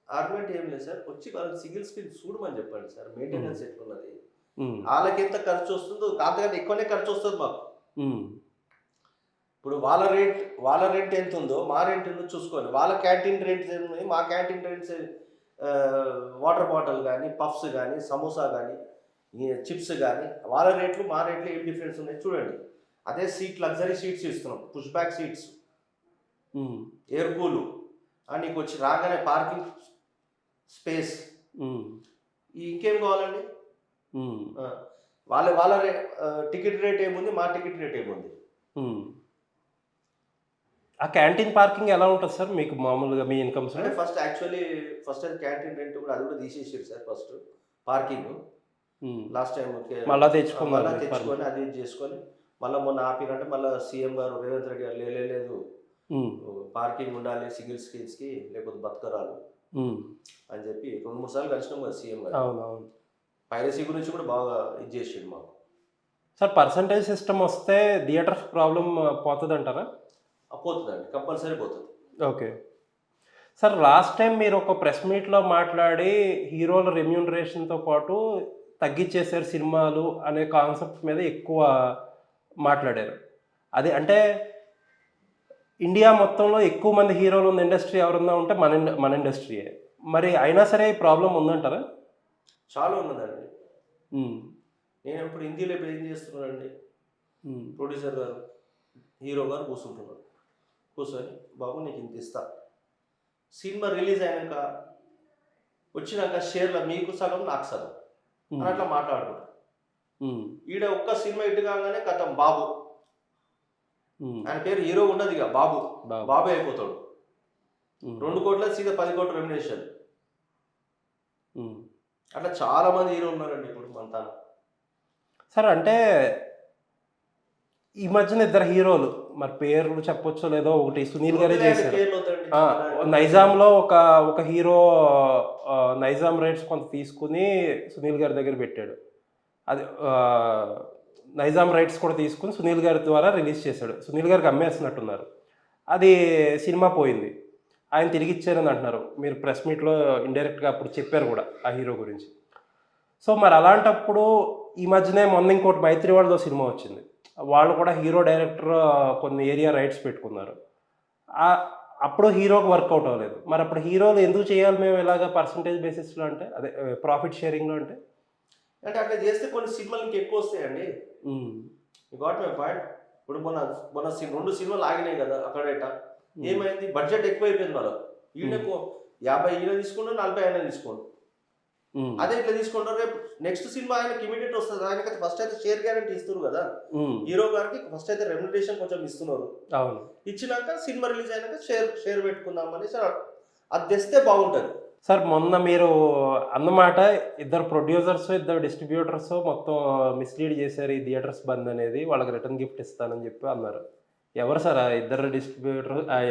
ఆర్గ్యుమెంట్ ఏం లేదు సార్, వచ్చి వాళ్ళకి సింగిల్ స్క్రీన్ చూడమని చెప్పండి సార్, మెయింటెనెన్స్ ఎట్లున్నది, వాళ్ళకి ఎంత ఖర్చు వస్తుందో అంతకంటే ఎక్కువనే ఖర్చు వస్తుంది మాకు. ఇప్పుడు వాళ్ళ రెంట్ ఎంత ఉందో మా రెంట్ ఉందో చూసుకోండి, వాళ్ళ క్యాంటీన్ రెంట్స్ ఉన్నాయి, మా క్యాంటీన్ రెంట్స్, వాటర్ బాటిల్ కానీ, పఫ్స్ కానీ, సమోసా కానీ, చిప్స్ కానీ, వాళ్ళ రేట్లు మా రేట్లు ఏం డిఫరెన్స్ ఉన్నాయి చూడండి. అదే సీట్, లగ్జరీ సీట్స్ ఇస్తున్నాం, పుష్ బ్యాక్ సీట్స్, ఎయిర్ కూలు, నీకు వచ్చి రాగానే పార్కింగ్ స్పేస్, ఇంకేం కావాలండి. వాళ్ళ టికెట్ రేట్ ఏముంది, మా టికెట్ రేట్ ఏముంది. ఆ క్యాంటీన్ పార్కింగ్ ఎలా ఉంటుంది సార్ మీకు మామూలుగా మీ ఇన్కమ్స్? అంటే ఫస్ట్ అది క్యాంటీన్ రెంట్ కూడా అది కూడా తీసేసారు sir, first parking last time మళ్ళీ తెచ్చుకొని అది చేసుకొని మళ్ళీ మొన్న ఆపినంటే మళ్ళీ సీఎం గారు రేవంత్ రెడ్డి గారు లేదు పార్కింగ్ ఉండాలి సింగిల్ స్క్రీన్స్కి లేకపోతే బతకరాలు అని చెప్పి 2-3 సార్లు కలిసినాం కదా సీఎం గారు. అవునవును. పైరసీ గురించి కూడా బాగా ఇది చేసాడు మాకు. సార్ పర్సంటేజ్ సిస్టమ్ వస్తే థియేటర్ ప్రాబ్లం పోతుంది అంటారా? పోతుందండి, కంపల్సరీ పోతుంది. ఓకే. సార్ లాస్ట్ టైం మీరు ఒక ప్రెస్ మీట్లో మాట్లాడి హీరోల రెమ్యూనరేషన్తో పాటు తగ్గించేసారు సినిమాలు అనే కాన్సెప్ట్ మీద ఎక్కువ మాట్లాడారు. అది అంటే ఇండియా మొత్తంలో ఎక్కువ మంది హీరోలు ఉన్న ఇండస్ట్రీ ఎవరన్నా ఉంటే మన ఇండస్ట్రీయే. మరి అయినా సరే ప్రాబ్లం ఉందంటారా? చాలా ఉన్నదండి. హ్మ్. నేను ఇప్పుడు హిందీలో ఇప్పుడు ఏం చేస్తున్నానండి, హ్మ్. ప్రొడ్యూసర్ గారు, హీరో గారు కూర్చుంటున్నారు. కూర్చొని బాబు నీకు ఇంత ఇస్తా, సినిమా రిలీజ్ అయినాక వచ్చినాక షేర్ల మీకు సగం నాకు సగం అని హ్మ్. అట్లా మాట్లాడుకుంటారు. హ్మ్. ఈడ ఒక్క సినిమా ఇటు కాగానే కథం బాబు, హ్మ్. ఆయన పేరు హీరో ఉండదు ఇక, బాబు బాబు. బాబే అయిపోతాడు. హ్మ్. 2 కోట్ల సీదా 10 కోట్ల రెమ్యునేషన్. హ్మ్. అట్లా చాలా మంది హీరో ఉన్నారండి ఇప్పుడు మన సార్ అంటే ఈ మధ్యన ఇద్దరు హీరోలు మరి పేర్లు చెప్పొచ్చో లేదో ఒకటి సునీల్ గారే చేశారు. పేర్లు వద్దండి. ఆ! నైజాంలో ఒక హీరో నైజాం రైట్స్ కొంత తీసుకొని సునీల్ గారి దగ్గర పెట్టాడు. అది నైజాం రైట్స్ కూడా తీసుకొని సునీల్ గారి ద్వారా రిలీజ్ చేశాడు. సునీల్ గారికి అమ్మేస్తున్నట్టున్నారు. అది సినిమా పోయింది. ఆయన తిరిగిచ్చారని అంటున్నారు. మీరు ప్రెస్ మీట్‌లో ఇండైరెక్ట్‌గా అప్పుడు చెప్పారు గూడా ఆ హీరో గురించి. సో, మరి అలాంటప్పుడు ఈ మధ్యనే మొన్న ఇంకోటి 'మైత్రి' వాళ్ళదో సినిమా వచ్చింది. వాళ్ళు కూడా హీరో, డైరెక్టర్ కొన్ని ఏరియా రైట్స్ పెట్టుకున్నారు. అప్పుడు హీరోకి వర్కౌట్ అవ్వలేదు. మరప్పుడు హీరోలు ఎందుకు చేయాలి మేము ఇలాగ పర్సెంటేజ్ బేసిస్‌లో అంటే అదే ప్రాఫిట్ షేరింగ్‌లో అంటే? అంటే అట్లా చేస్తే కొన్ని సినిమాలు ఇంకా ఎక్కువ వస్తాయండి. హ్మ్. You got my point. ఇప్పుడు మొన్న మొన్న 2 సినిమాలు ఆగినాయి కదా అక్కడ ఇట. హ్మ్. ఏమైంది, బడ్జెట్ ఎక్కువైపోయింది వాళ్ళకు. ఈయనకు 50 ఈయన తీసుకుండు, 40 ఆయన తీసుకోండు. హ్మ్. అదే ఇట్లా తీసుకుంటారు, రేపు నెక్స్ట్ సినిమా ఆయనకి ఇమీడియట్ వస్తుంది. ఆయనకైతే ఫస్ట్ అయితే షేర్ గ్యారెంటీ ఇస్తున్నారు కదా. హ్మ్. హీరో గారికి ఫస్ట్ అయితే రెమ్యునరేషన్ కొంచెం ఇస్తున్నారు. అవును. ఇచ్చినాక సినిమా రిలీజ్ అయినాక షేర్ పెట్టుకుందాం అనేసి అది తెస్తే బాగుంటుంది. సార్ మొన్న మీరు అన్నమాట ఇద్దరు ప్రొడ్యూసర్స్, ఇద్దరు డిస్ట్రిబ్యూటర్స్ మొత్తం మిస్‌లీడ్ చేశారు. ఈ థియేటర్స్ బంద్ అనేది. వాళ్ళకి రిటర్న్ గిఫ్ట్ ఇస్తానని చెప్పి అన్నారు. ఎవరు సార్ ఆ ఇద్దరు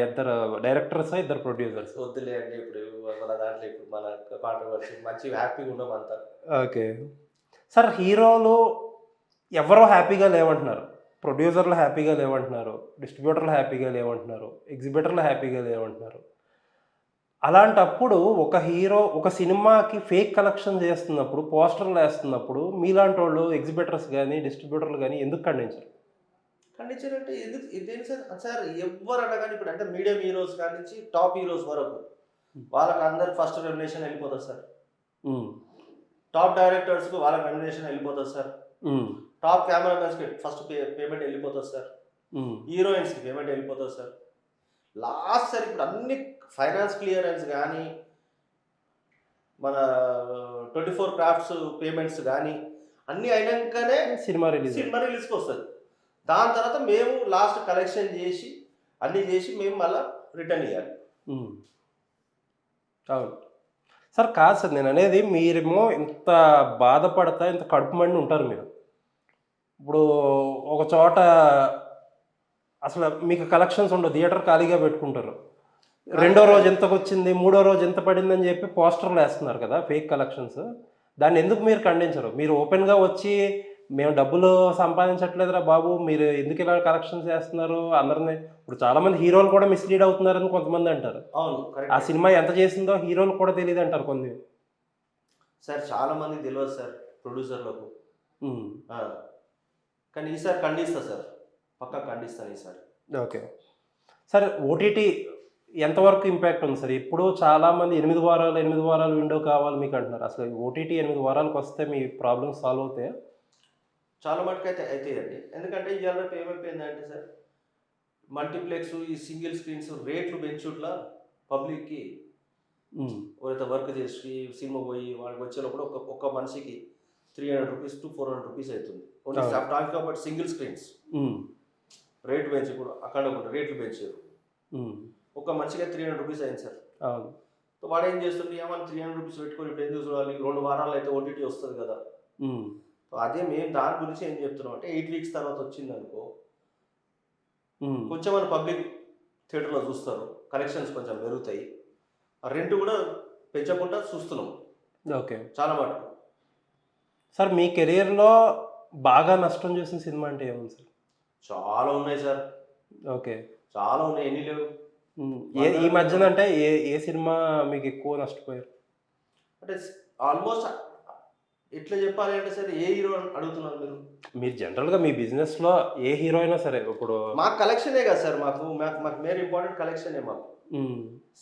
ఇద్దరు డైరెక్టర్సా? ఇద్దరు ప్రొడ్యూసర్సా? వద్దులే అండి, ఇప్పుడు మన దాంట్లో ఇప్పుడు మన కాంట్రవర్సీ మంచి హ్యాపీగా ఉన్నాం అంతా. ఓకే. సార్ హీరోలు ఎవరో హ్యాపీగా లేవంటున్నారు. ప్రొడ్యూసర్‌లు హ్యాపీగా లేవంటున్నారు. డిస్ట్రిబ్యూటర్‌లు హ్యాపీగా లేవంటున్నారు. ఎగ్జిబిటర్‌లు హ్యాపీగా లేవంటున్నారు. అలాంటప్పుడు ఒక హీరో ఒక సినిమాకి ఫేక్ కలెక్షన్ చేస్తున్నప్పుడు, పోస్టర్‌లేస్తున్నప్పుడు మీలాంటోళ్ళు ఎగ్జిబిటర్స్ గాని, డిస్ట్రిబ్యూటర్‌లు గాని ఎందుకు ఖండించరు? ఖండించారంటే ఎందుకు ఇదేంటి సార్? సార్ ఎవ్వరన్నా గాని ఇప్పుడు అంటే మీడియం హీరోస్ కాడి నుంచి టాప్ హీరోస్ వరకు వాళ్ళకి అందరికి ఫస్ట్ రెమ్యునరేషన్ వెళ్ళిపోతుంది సార్. హ్మ్. టాప్ డైరెక్టర్స్‌కి వాళ్ళకి రెమ్యునరేషన్ వెళ్ళిపోతుంది సార్. హ్మ్. టాప్ కెమెరామెన్స్‌కి ఫస్ట్ పేమెంట్ వెళ్ళిపోతుంది సార్. హ్మ్. హీరోయిన్స్‌కి పేమెంట్ వెళ్ళిపోతుంది సార్. లాస్ట్ సార్ ఇప్పుడు అన్ని ఫైనాన్స్ క్లియరెన్స్ గానీ, మన 24 క్రాఫ్ట్స్ పేమెంట్స్ గానీ అన్నీ అయినంకనే సినిమా రిలీజ్. సినిమా రిలీజ్‌కి వస్తది. దాని తర్వాత మేము లాస్ట్ కలెక్షన్ చేసి, అన్నీ చేసి మేము మళ్ళా రిటర్న్ ఇయ్యాలి. హ్మ్. అవును. సార్ కాదు సార్ నేననేది మీరేమో ఇంత బాధపడతా, ఇంత కడుపు మండి ఉంటారు మీరు. ఇప్పుడు ఒక చోట అసల మీకు కలెక్షన్స్ ఉండవు. థియేటర్ ఖాళీగా పెట్టుకుంటారు. రెండో రోజు ఎంతకొచ్చింది, మూడో రోజు ఎంత పడిందని జెప్పి పోస్టర్‌లేస్తున్నారు కదా! Fake collections. దాన్నెందుకు మీరు ఖండించరు? మీరు ఓపెన్‌గా వచ్చి, "మేము డబ్బులు సంపాదించట్లేదురా బాబు! మీరు ఎందుకిలా కలెక్షన్స్ చేస్తున్నారు?" అందరిని ఇప్పుడు చాలామంది హీరోలు కూడా మిస్‌లీడ్ అవుతున్నారని కొంతమందంటారు. అవును. ఆ కరెక్టే. సినిమా ఎంత చేసిందో హీరోలకు కూడా తెలీదంటారు కొన్ని. సార్ చాలా మందికి తెలవదు సార్ ప్రొడ్యూసర్‌లకు. హ్మ్. ఆ! కానీ ఈసారి ఖండిస్తా సార్. పక్కా ఖండిస్తాను ఈసారి. ఓకే. సరే ఓటీటీ ఎంతవరకు ఇంపాక్ట్ ఉంది సార్? ఇప్పుడు చాలామంది 8 వారాలు, 8 వారాలు విండో కావాలి మీకంటున్నారు. అసలు ఓటీటీ 8 వారాలకొస్తే మీ ప్రాబ్లమ్స్ సాల్వ్ అవుతాయా? చాలా మటుకైతే అయితాయండి. ఎందుకంటే ఇయాల రేపు ఏమైపోయిందంటే సార్, మల్టీప్లెక్స్ ఈ సింగిల్ స్క్రీన్స్ రేట్లు పెంచుట్ల పబ్లిక్‌కి హ్మ్. ఎవరైతే వర్క్ చేసి సినిమా పోయి వాడికి వచ్చేలోపల ఒక్క మనిషికి $300-400 అవుతుంది. ఓన్లీ అవును. Talking about single screens. హ్మ్. రేట్ పెంచి ఇప్పుడు అక్కడ ఒకటి రేట్లు పెంచారు. హ్మ్. ఒక్క మనిషికి $300 అయింది సార్. అవును. సో వాడేం చేస్తుండు, ఏమన్నా $300 పెట్టుకొని ఇప్పుడు ఎందుకు చూడాలి, 2 వారాలు అయితే ఓటీటీ వస్తది కదా. హ్మ్. సో అదే మేము దాని గురించి ఏం చెప్తున్నాం అంటే 8 వీక్స్ తర్వాత వచ్చిందనుకో, హ్మ్. కొంచెం మన పబ్లిక్ థియేటర్‌లో చూస్తారు. కలెక్షన్స్ కొంచెం పెరుగుతాయి. ఆ రెంట్ కూడా పెంచకుండా చూస్తున్నాం ఓకే. చాలా మటుకు. సార్ మీ కెరియర్‌లో బాగా నష్టం చూసిన సినిమా అంటే ఏముంది సార్? చాలా ఉన్నాయి సార్. ఓకే. చాలా ఉన్నాయి. ఎన్ని లేవు. హ్మ్. ఈ వందలలో మధ్యన లేవు. అంటే ఏ సినిమా మీకెక్కువ నష్టపోయారు? అంటే ఆల్మోస్ట్ ఎట్లా చెప్పాలి అంటే సరే ఏ హీరో అడుగుతున్నారు మీరు? మీరు జనరల్గా మీ బిజినెస్లో ఏ హీరో అయినా సరే ఇప్పుడు మాకు కలెక్షనే కదా సార్, మాకు మాకు మాకు మెయిన్ ఇంపార్టెంట్ కలెక్షనే మాకు.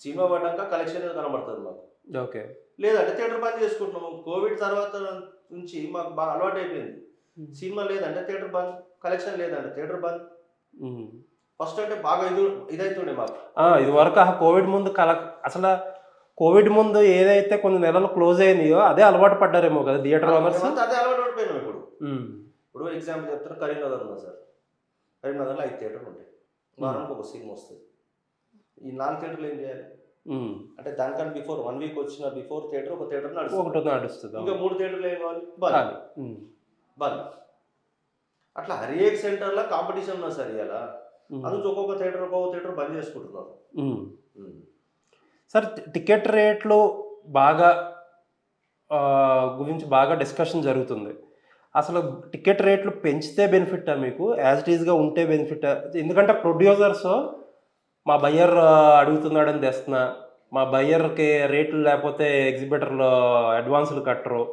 సినిమా పడ్డాక కలెక్షన్ కనబడుతుంది మాకు. ఓకే. లేదంటే థియేటర్ బంద్ చేసుకుంటున్నాము. కోవిడ్ తర్వాత నుంచి మాకు బాగా అలవాటు అయిపోయింది. సినిమా లేదంటే థియేటర్ బంద్, కలెక్షన్ లేదంటే థియేటర్ బంద్. ఫస్ట్ అంటే బాగా ఇదైతుండే మాకు. ఇది వరకు కోవిడ్ ముందు అసలు కోవిడ్ ముందు ఏదైతే కొన్ని నెలలు క్లోజ్ అయిందో అదే అలవాటు పడ్డారేమో కదా థియేటర్ ఓనర్స్. అదే అలవాటు పడిపోయినాం ఇప్పుడు. ఇప్పుడు ఎగ్జాంపుల్ చెప్తాను, కరీంనగర్ ఉన్నా సార్. కరీంనగర్లో 5 థియేటర్లు ఉంటాయి. వారానికి ఒక సినిమా వస్తుంది. ఈ 4 థియేటర్లు ఏం చేయాలి అంటే దానికన్నా బిఫోర్ 1 వీక్ వచ్చిన బిఫోర్ థియేటర్ ఒక థియేటర్ నడుస్తుంది. ఇంకా 3 థియేటర్లు ఏం కావాలి? బంద్. అట్లా హరియేక్ సెంటర్లో కాంపిటీషన్ ఉన్నా సార్ ఇలా. అందుకు ఒక్కొక్క థియేటర్ బంద్ చేసుకుంటున్నారు. సార్ టికెట్ రేట్లు బాగా గురించి బాగా డిస్కషన్ జరుగుతుంది. అసలు టికెట్ రేట్లు పెంచితే బెనిఫిట్టా మీకు, యాజ్ ఇట్ ఈస్గా ఉంటే బెనిఫిట్టా? ఎందుకంటే ప్రొడ్యూసర్స్ మా బయ్యర్ అడుగుతున్నాడని తెస్తున్నా, మా బయ్యర్కి రేట్లు లేకపోతే ఎగ్జిబిటర్లో అడ్వాన్సులు కట్టరు,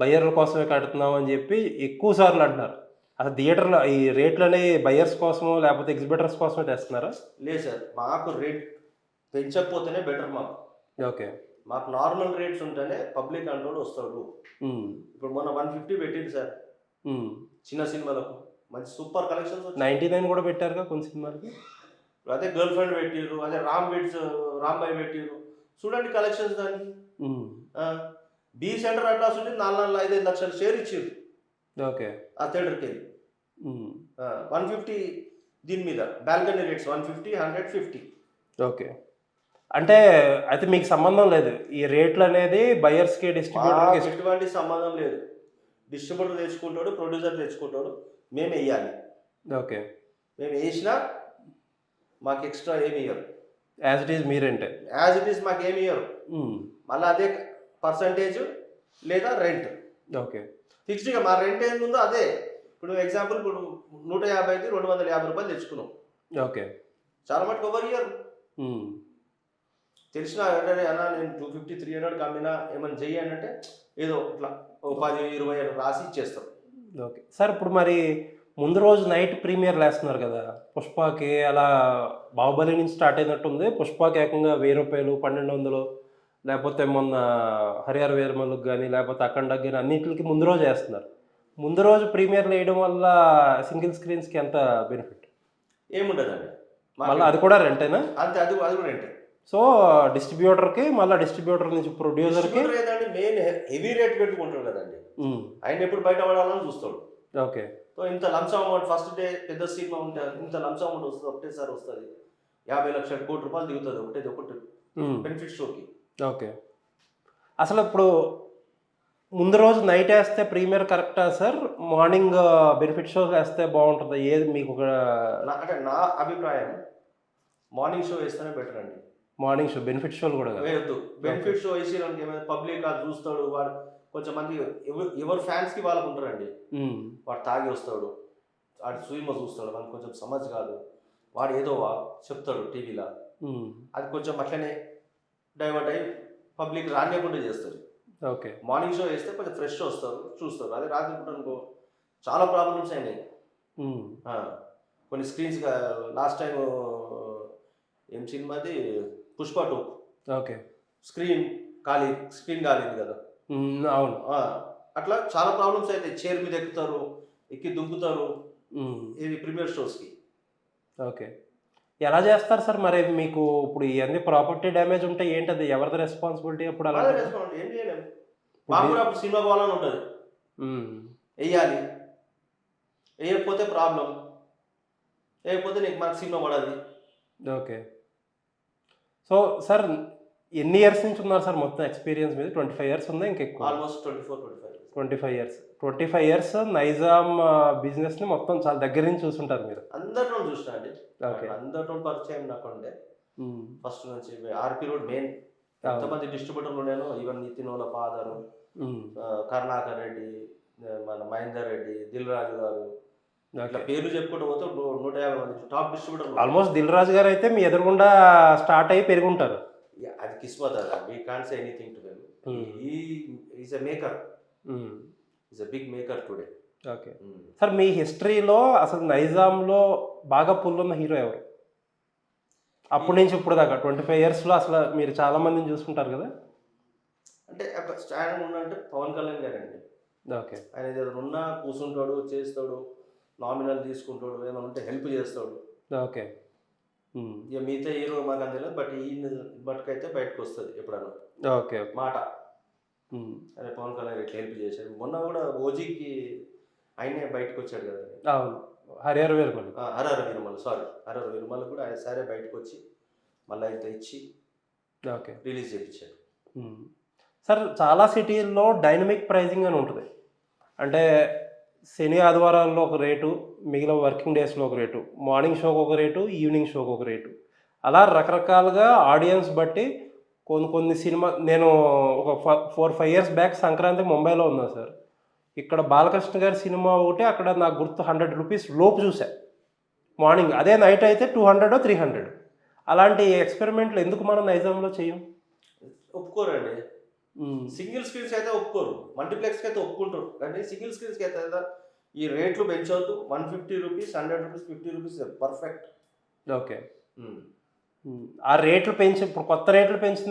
బయ్యర్ల కోసమే కడుతున్నాం అని చెప్పి ఎక్కువ సార్లు అంటున్నారు. అసలు థియేటర్లో ఈ రేట్లని బయ్యర్స్ కోసమో లేకపోతే ఎగ్జిబిటర్స్ కోసమే తెస్తున్నారా? లేదు సార్, మాకు రేట్ పెంచకపోతేనే బెటర్ మాకు. ఓకే. మాకు నార్మల్ రేట్స్ ఉంటేనే పబ్లిక్ కంట్రోల్ వస్తాడు. ఇప్పుడు మొన్న 150 పెట్టింది సార్ చిన్న సినిమాలకు, మంచి సూపర్ కలెక్షన్స్. 99 కూడా పెట్టారుగా కొన్ని సినిమాలకి. అదే గర్ల్ ఫ్రెండ్ పెట్టిర్రు, అదే రాంబాయ్ పెట్టిర్రు. చూడండి కలెక్షన్స్ దానికి. బి సెంటర్ అడ్వాన్స్ ఉంటే 4-5 లక్షల షేర్ ఇచ్చారు. ఓకే. ఆ థియేటర్కి వెళ్ళి 150 దీని మీద బాల్కనీ రేట్స్ 150, 100, 50. ఓకే. అంటే అయితే మీకు సంబంధం లేదు ఈ రేట్లు అనేది బయర్స్కి డిస్ట్రిబ్యూటర్కి? ఎటువంటి సంబంధం లేదు. డిస్ట్రిబ్యూటర్ తెచ్చుకుంటాడు, ప్రొడ్యూసర్ తెచ్చుకుంటాడు, మేము వేయాలి. ఓకే. మేము వేసినా మాకు ఎక్స్ట్రా ఏమి ఇయ్యరు. యాజ్ ఇట్ ఈస్ మీరేంటే యాజ్ ఇట్ ఈస్ మాకు ఏమి ఇయ్యరు. మళ్ళీ అదే పర్సంటేజ్ లేదా రెంట్. ఓకే. ఫిక్స్డ్గా మా రెంట్ ఏం ఉందో అదే. ఇప్పుడు ఎగ్జాంపుల్ ఇప్పుడు 150కి 250 రూపాయలు తెచ్చుకున్నాం. ఓకే. చాలా మటుకు ఎవరు ఇయ్యరు. తెలిసిన అన్నా నేను 250, 300 అమ్మినా ఏమైనా చెయ్యండి అంటే ఏదో ఇట్లా 10, 20 రాసి ఇచ్చేస్తాం. Okay sir. ఇప్పుడు మరి ముందు రోజు నైట్ ప్రీమియర్లు వేస్తున్నారు కదా పుష్పకి, అలా బాహుబలి నుంచి స్టార్ట్ అయినట్టుంది. పుష్పకి ఏకంగా 1000 రూపాయలు, 1200, లేకపోతే మొన్న హరిహర వీరమల్లుకి కానీ లేకపోతే అఖండకి కానీ అన్నింటికి ముందు రోజు వేస్తున్నారు. ముందు రోజు ప్రీమియర్లు వేయడం వల్ల సింగిల్ స్క్రీన్స్కి ఎంత బెనిఫిట్? ఏముండదండి. మళ్ళీ అది కూడా రెంటేనా? అంతే, అది కూడా రెంటే. సో డిస్ట్రిబ్యూటర్కి మళ్ళీ డిస్ట్రిబ్యూటర్ నుంచి ప్రొడ్యూసర్కి ఏదండి మెయిన్ హెవీ రేట్ పెట్టుకుంటాడు కదండి. ఆయన ఎప్పుడు బయట పడాలని చూస్తాడు. ఓకే. సో ఇంత లంచ్ అమౌంట్ ఫస్ట్ డే పెద్ద సినిమా ఉంటే ఇంత లంచ్ అమౌంట్ వస్తుంది, ఒకటేసారి వస్తుంది. 50 లక్షల కోటి రూపాయలు దిగుతుంది ఒకటి బెనిఫిట్ షోకి. ఓకే. అసలు ఇప్పుడు ముందు రోజు నైట్ వేస్తే ప్రీమియర్ కరెక్టా సార్, మార్నింగ్ బెనిఫిట్ షో వేస్తే బాగుంటుందా? ఏది మీకు అంటే నా అభిప్రాయం మార్నింగ్ షో వేస్తేనే బెటర్ అండి. మార్నింగ్ షో బెనిఫిట్ షోలు కూడా వేయద్దు. బెనిఫిట్ షో వేసి ఏమైనా పబ్లిక్ అది చూస్తాడు, వాడు కొంచెం మంది ఎవరు ఫ్యాన్స్కి వాళ్ళకు ఉంటారండి. వాడు తాగి వస్తాడు, వాడు సినిమా చూస్తాడు, మనకు కొంచెం సమజ్ కాదు, వాడు ఏదో చెప్తాడు టీవీలో, అది కొంచెం అట్లనే డైవర్ట్ అయ్యి పబ్లిక్ రానియకుండా చేస్తారు. ఓకే. మార్నింగ్ షో వేస్తే కొంచెం ఫ్రెష్ వస్తారు, చూస్తారు. అదే రాత్రి పూట అనుకో చాలా ప్రాబ్లమ్స్ అయినాయి. కొన్ని స్క్రీన్స్ లాస్ట్ టైం ఏం సినిమాది పుష్ప 2. ఓకే. స్క్రీన్ కాలింది కదా. అవును. అట్లా చాలా ప్రాబ్లమ్స్ అయితే చైర్ మీద ఎక్కి దుంకుతారు ఇది ప్రీమియర్ షోస్కి. ఓకే. ఎలా చేస్తారు సార్ మరి మీకు? ఇప్పుడు ఇవన్నీ ప్రాపర్టీ డ్యామేజ్ ఉంటే ఏంటది, ఎవరిది రెస్పాన్సిబిలిటీ? అప్పుడు అలా ఏం చేయలేము. మాకు కూడా అప్పుడు సినిమా పోవాలని ఉంటుంది, వేయాలి. వేయకపోతే ప్రాబ్లం, వేయకపోతే మనకు సినిమా పడాలి. ఓకే. సో సార్ ఎన్ని ఇయర్స్ నుంచి ఉన్నారు సార్ మొత్తం ఎక్స్పీరియన్స్ మీద? 25 years ఉందా ఇంకెక్కువ? Almost 24-25 years. 25 years నైజాం బిజినెస్ని మొత్తం చాలా దగ్గర నుంచి చూసుంటారు మీరు. అందరిలో చూసినా అండి. ఓకే. అందరిలో పరిచయం నాకు ఉండే ఫస్ట్ నుంచి. ఆర్పి రోడ్ మెయిన్ ఎంతమంది డిస్ట్రిబ్యూటర్లు ఉన్నానో, ఈవెన్ నితిన్ వాళ్ళ ఫాదరు, కరుణాకర్ రెడ్డి, మన మహేందర్ రెడ్డి, దిల్ రాజు గారు, ఇట్లా పేర్లు చెప్పుకుంటూ పోతే 150 మంది టాప్ డిస్ట్రిబ్యూటర్లు. ఆల్మోస్ట్ దిల్ రాజు గారు అయితే మీ ఎదురుగుండా స్టార్ట్ అయ్యి పెరుగుంటారు. అది కిస్మత్. అది we can't say anything to them. He is a maker. Is a big maker today. Okay. Sir మీ హిస్టరీలో అసలు నైజాంలో బాగా పుల్లున్న హీరో ఎవరు? అప్పటి నుంచి ఇప్పుడు దాకా 25 ఇయర్స్‌లో అసలు మీరు చాలా మందిని చూసుంటారు కదా? అంటే ఒక స్టాండ్ ఉన్నంటే పవన్ కళ్యాణ్ గారండి. ఓకే. ఆయన ఏదైనా ఉన్నా కూర్చుంటాడు, చేస్తాడు, నామినల్ తీసుకుంటాడు, ఏమైనా ఉంటే హెల్ప్ చేస్తాడు. ఓకే. ఇక మిగతా హీరో మాకు అంత తెలియదు, బట్ ఈయన బట్టుకైతే బయటకు వస్తుంది ఎప్పుడన్నా ఓకే. మాట. అరే పవన్ కళ్యాణ్ ఇట్లా హెల్ప్ చేశాడు. మొన్న కూడా ఓజీకి ఆయనే బయటకు వచ్చాడు కదా. అవును. హరిహర వీరమల్లు. హరహర వీరమల్, సారీ, హరహర వీరమల్ కూడా ఆయన సరే బయటకు వచ్చి మళ్ళీ ఇంత ఇచ్చి ఓకే. రిలీజ్ చేయించాడు. సార్ చాలా సిటీల్లో డైనమిక్ ప్రైజింగ్ అని ఉంటుంది. అంటే శని ఆదివారాల్లో ఒక రేటు, మిగిలిన వర్కింగ్ డేస్లో ఒక రేటు, మార్నింగ్ షోకి ఒక రేటు, ఈవినింగ్ షోకి ఒక రేటు, అలా రకరకాలుగా ఆడియన్స్ బట్టి కొన్ని సినిమా నేను ఒక 4-5 ఇయర్స్ బ్యాక్ సంక్రాంతికి ముంబైలో ఉన్నాను సార్. ఇక్కడ బాలకృష్ణ గారి సినిమా ఒకటి అక్కడ నాకు గుర్తు 100 రూపీస్ లోపు చూసా మార్నింగ్. అదే నైట్ అయితే 200 300. అలాంటి ఎక్స్పెరిమెంట్లు ఎందుకు మనం నైజాంలో చేయం? ఒప్పుకోరండి. సింగిల్ స్క్రీన్స్ అయితే ఒప్పుకోరు, మల్టీప్లెక్స్కి అయితే ఒప్పుకుంటారు. కానీ సింగిల్ స్క్రీన్స్కి అయితే కదా ఈ రేట్లు పెంచవద్దు. 150 rupees, 100 rupees, 50 rupees perfect. Okay. ఆ రేట్లు పెంచి ఇప్పుడు కొత్త రేట్లు పెంచిన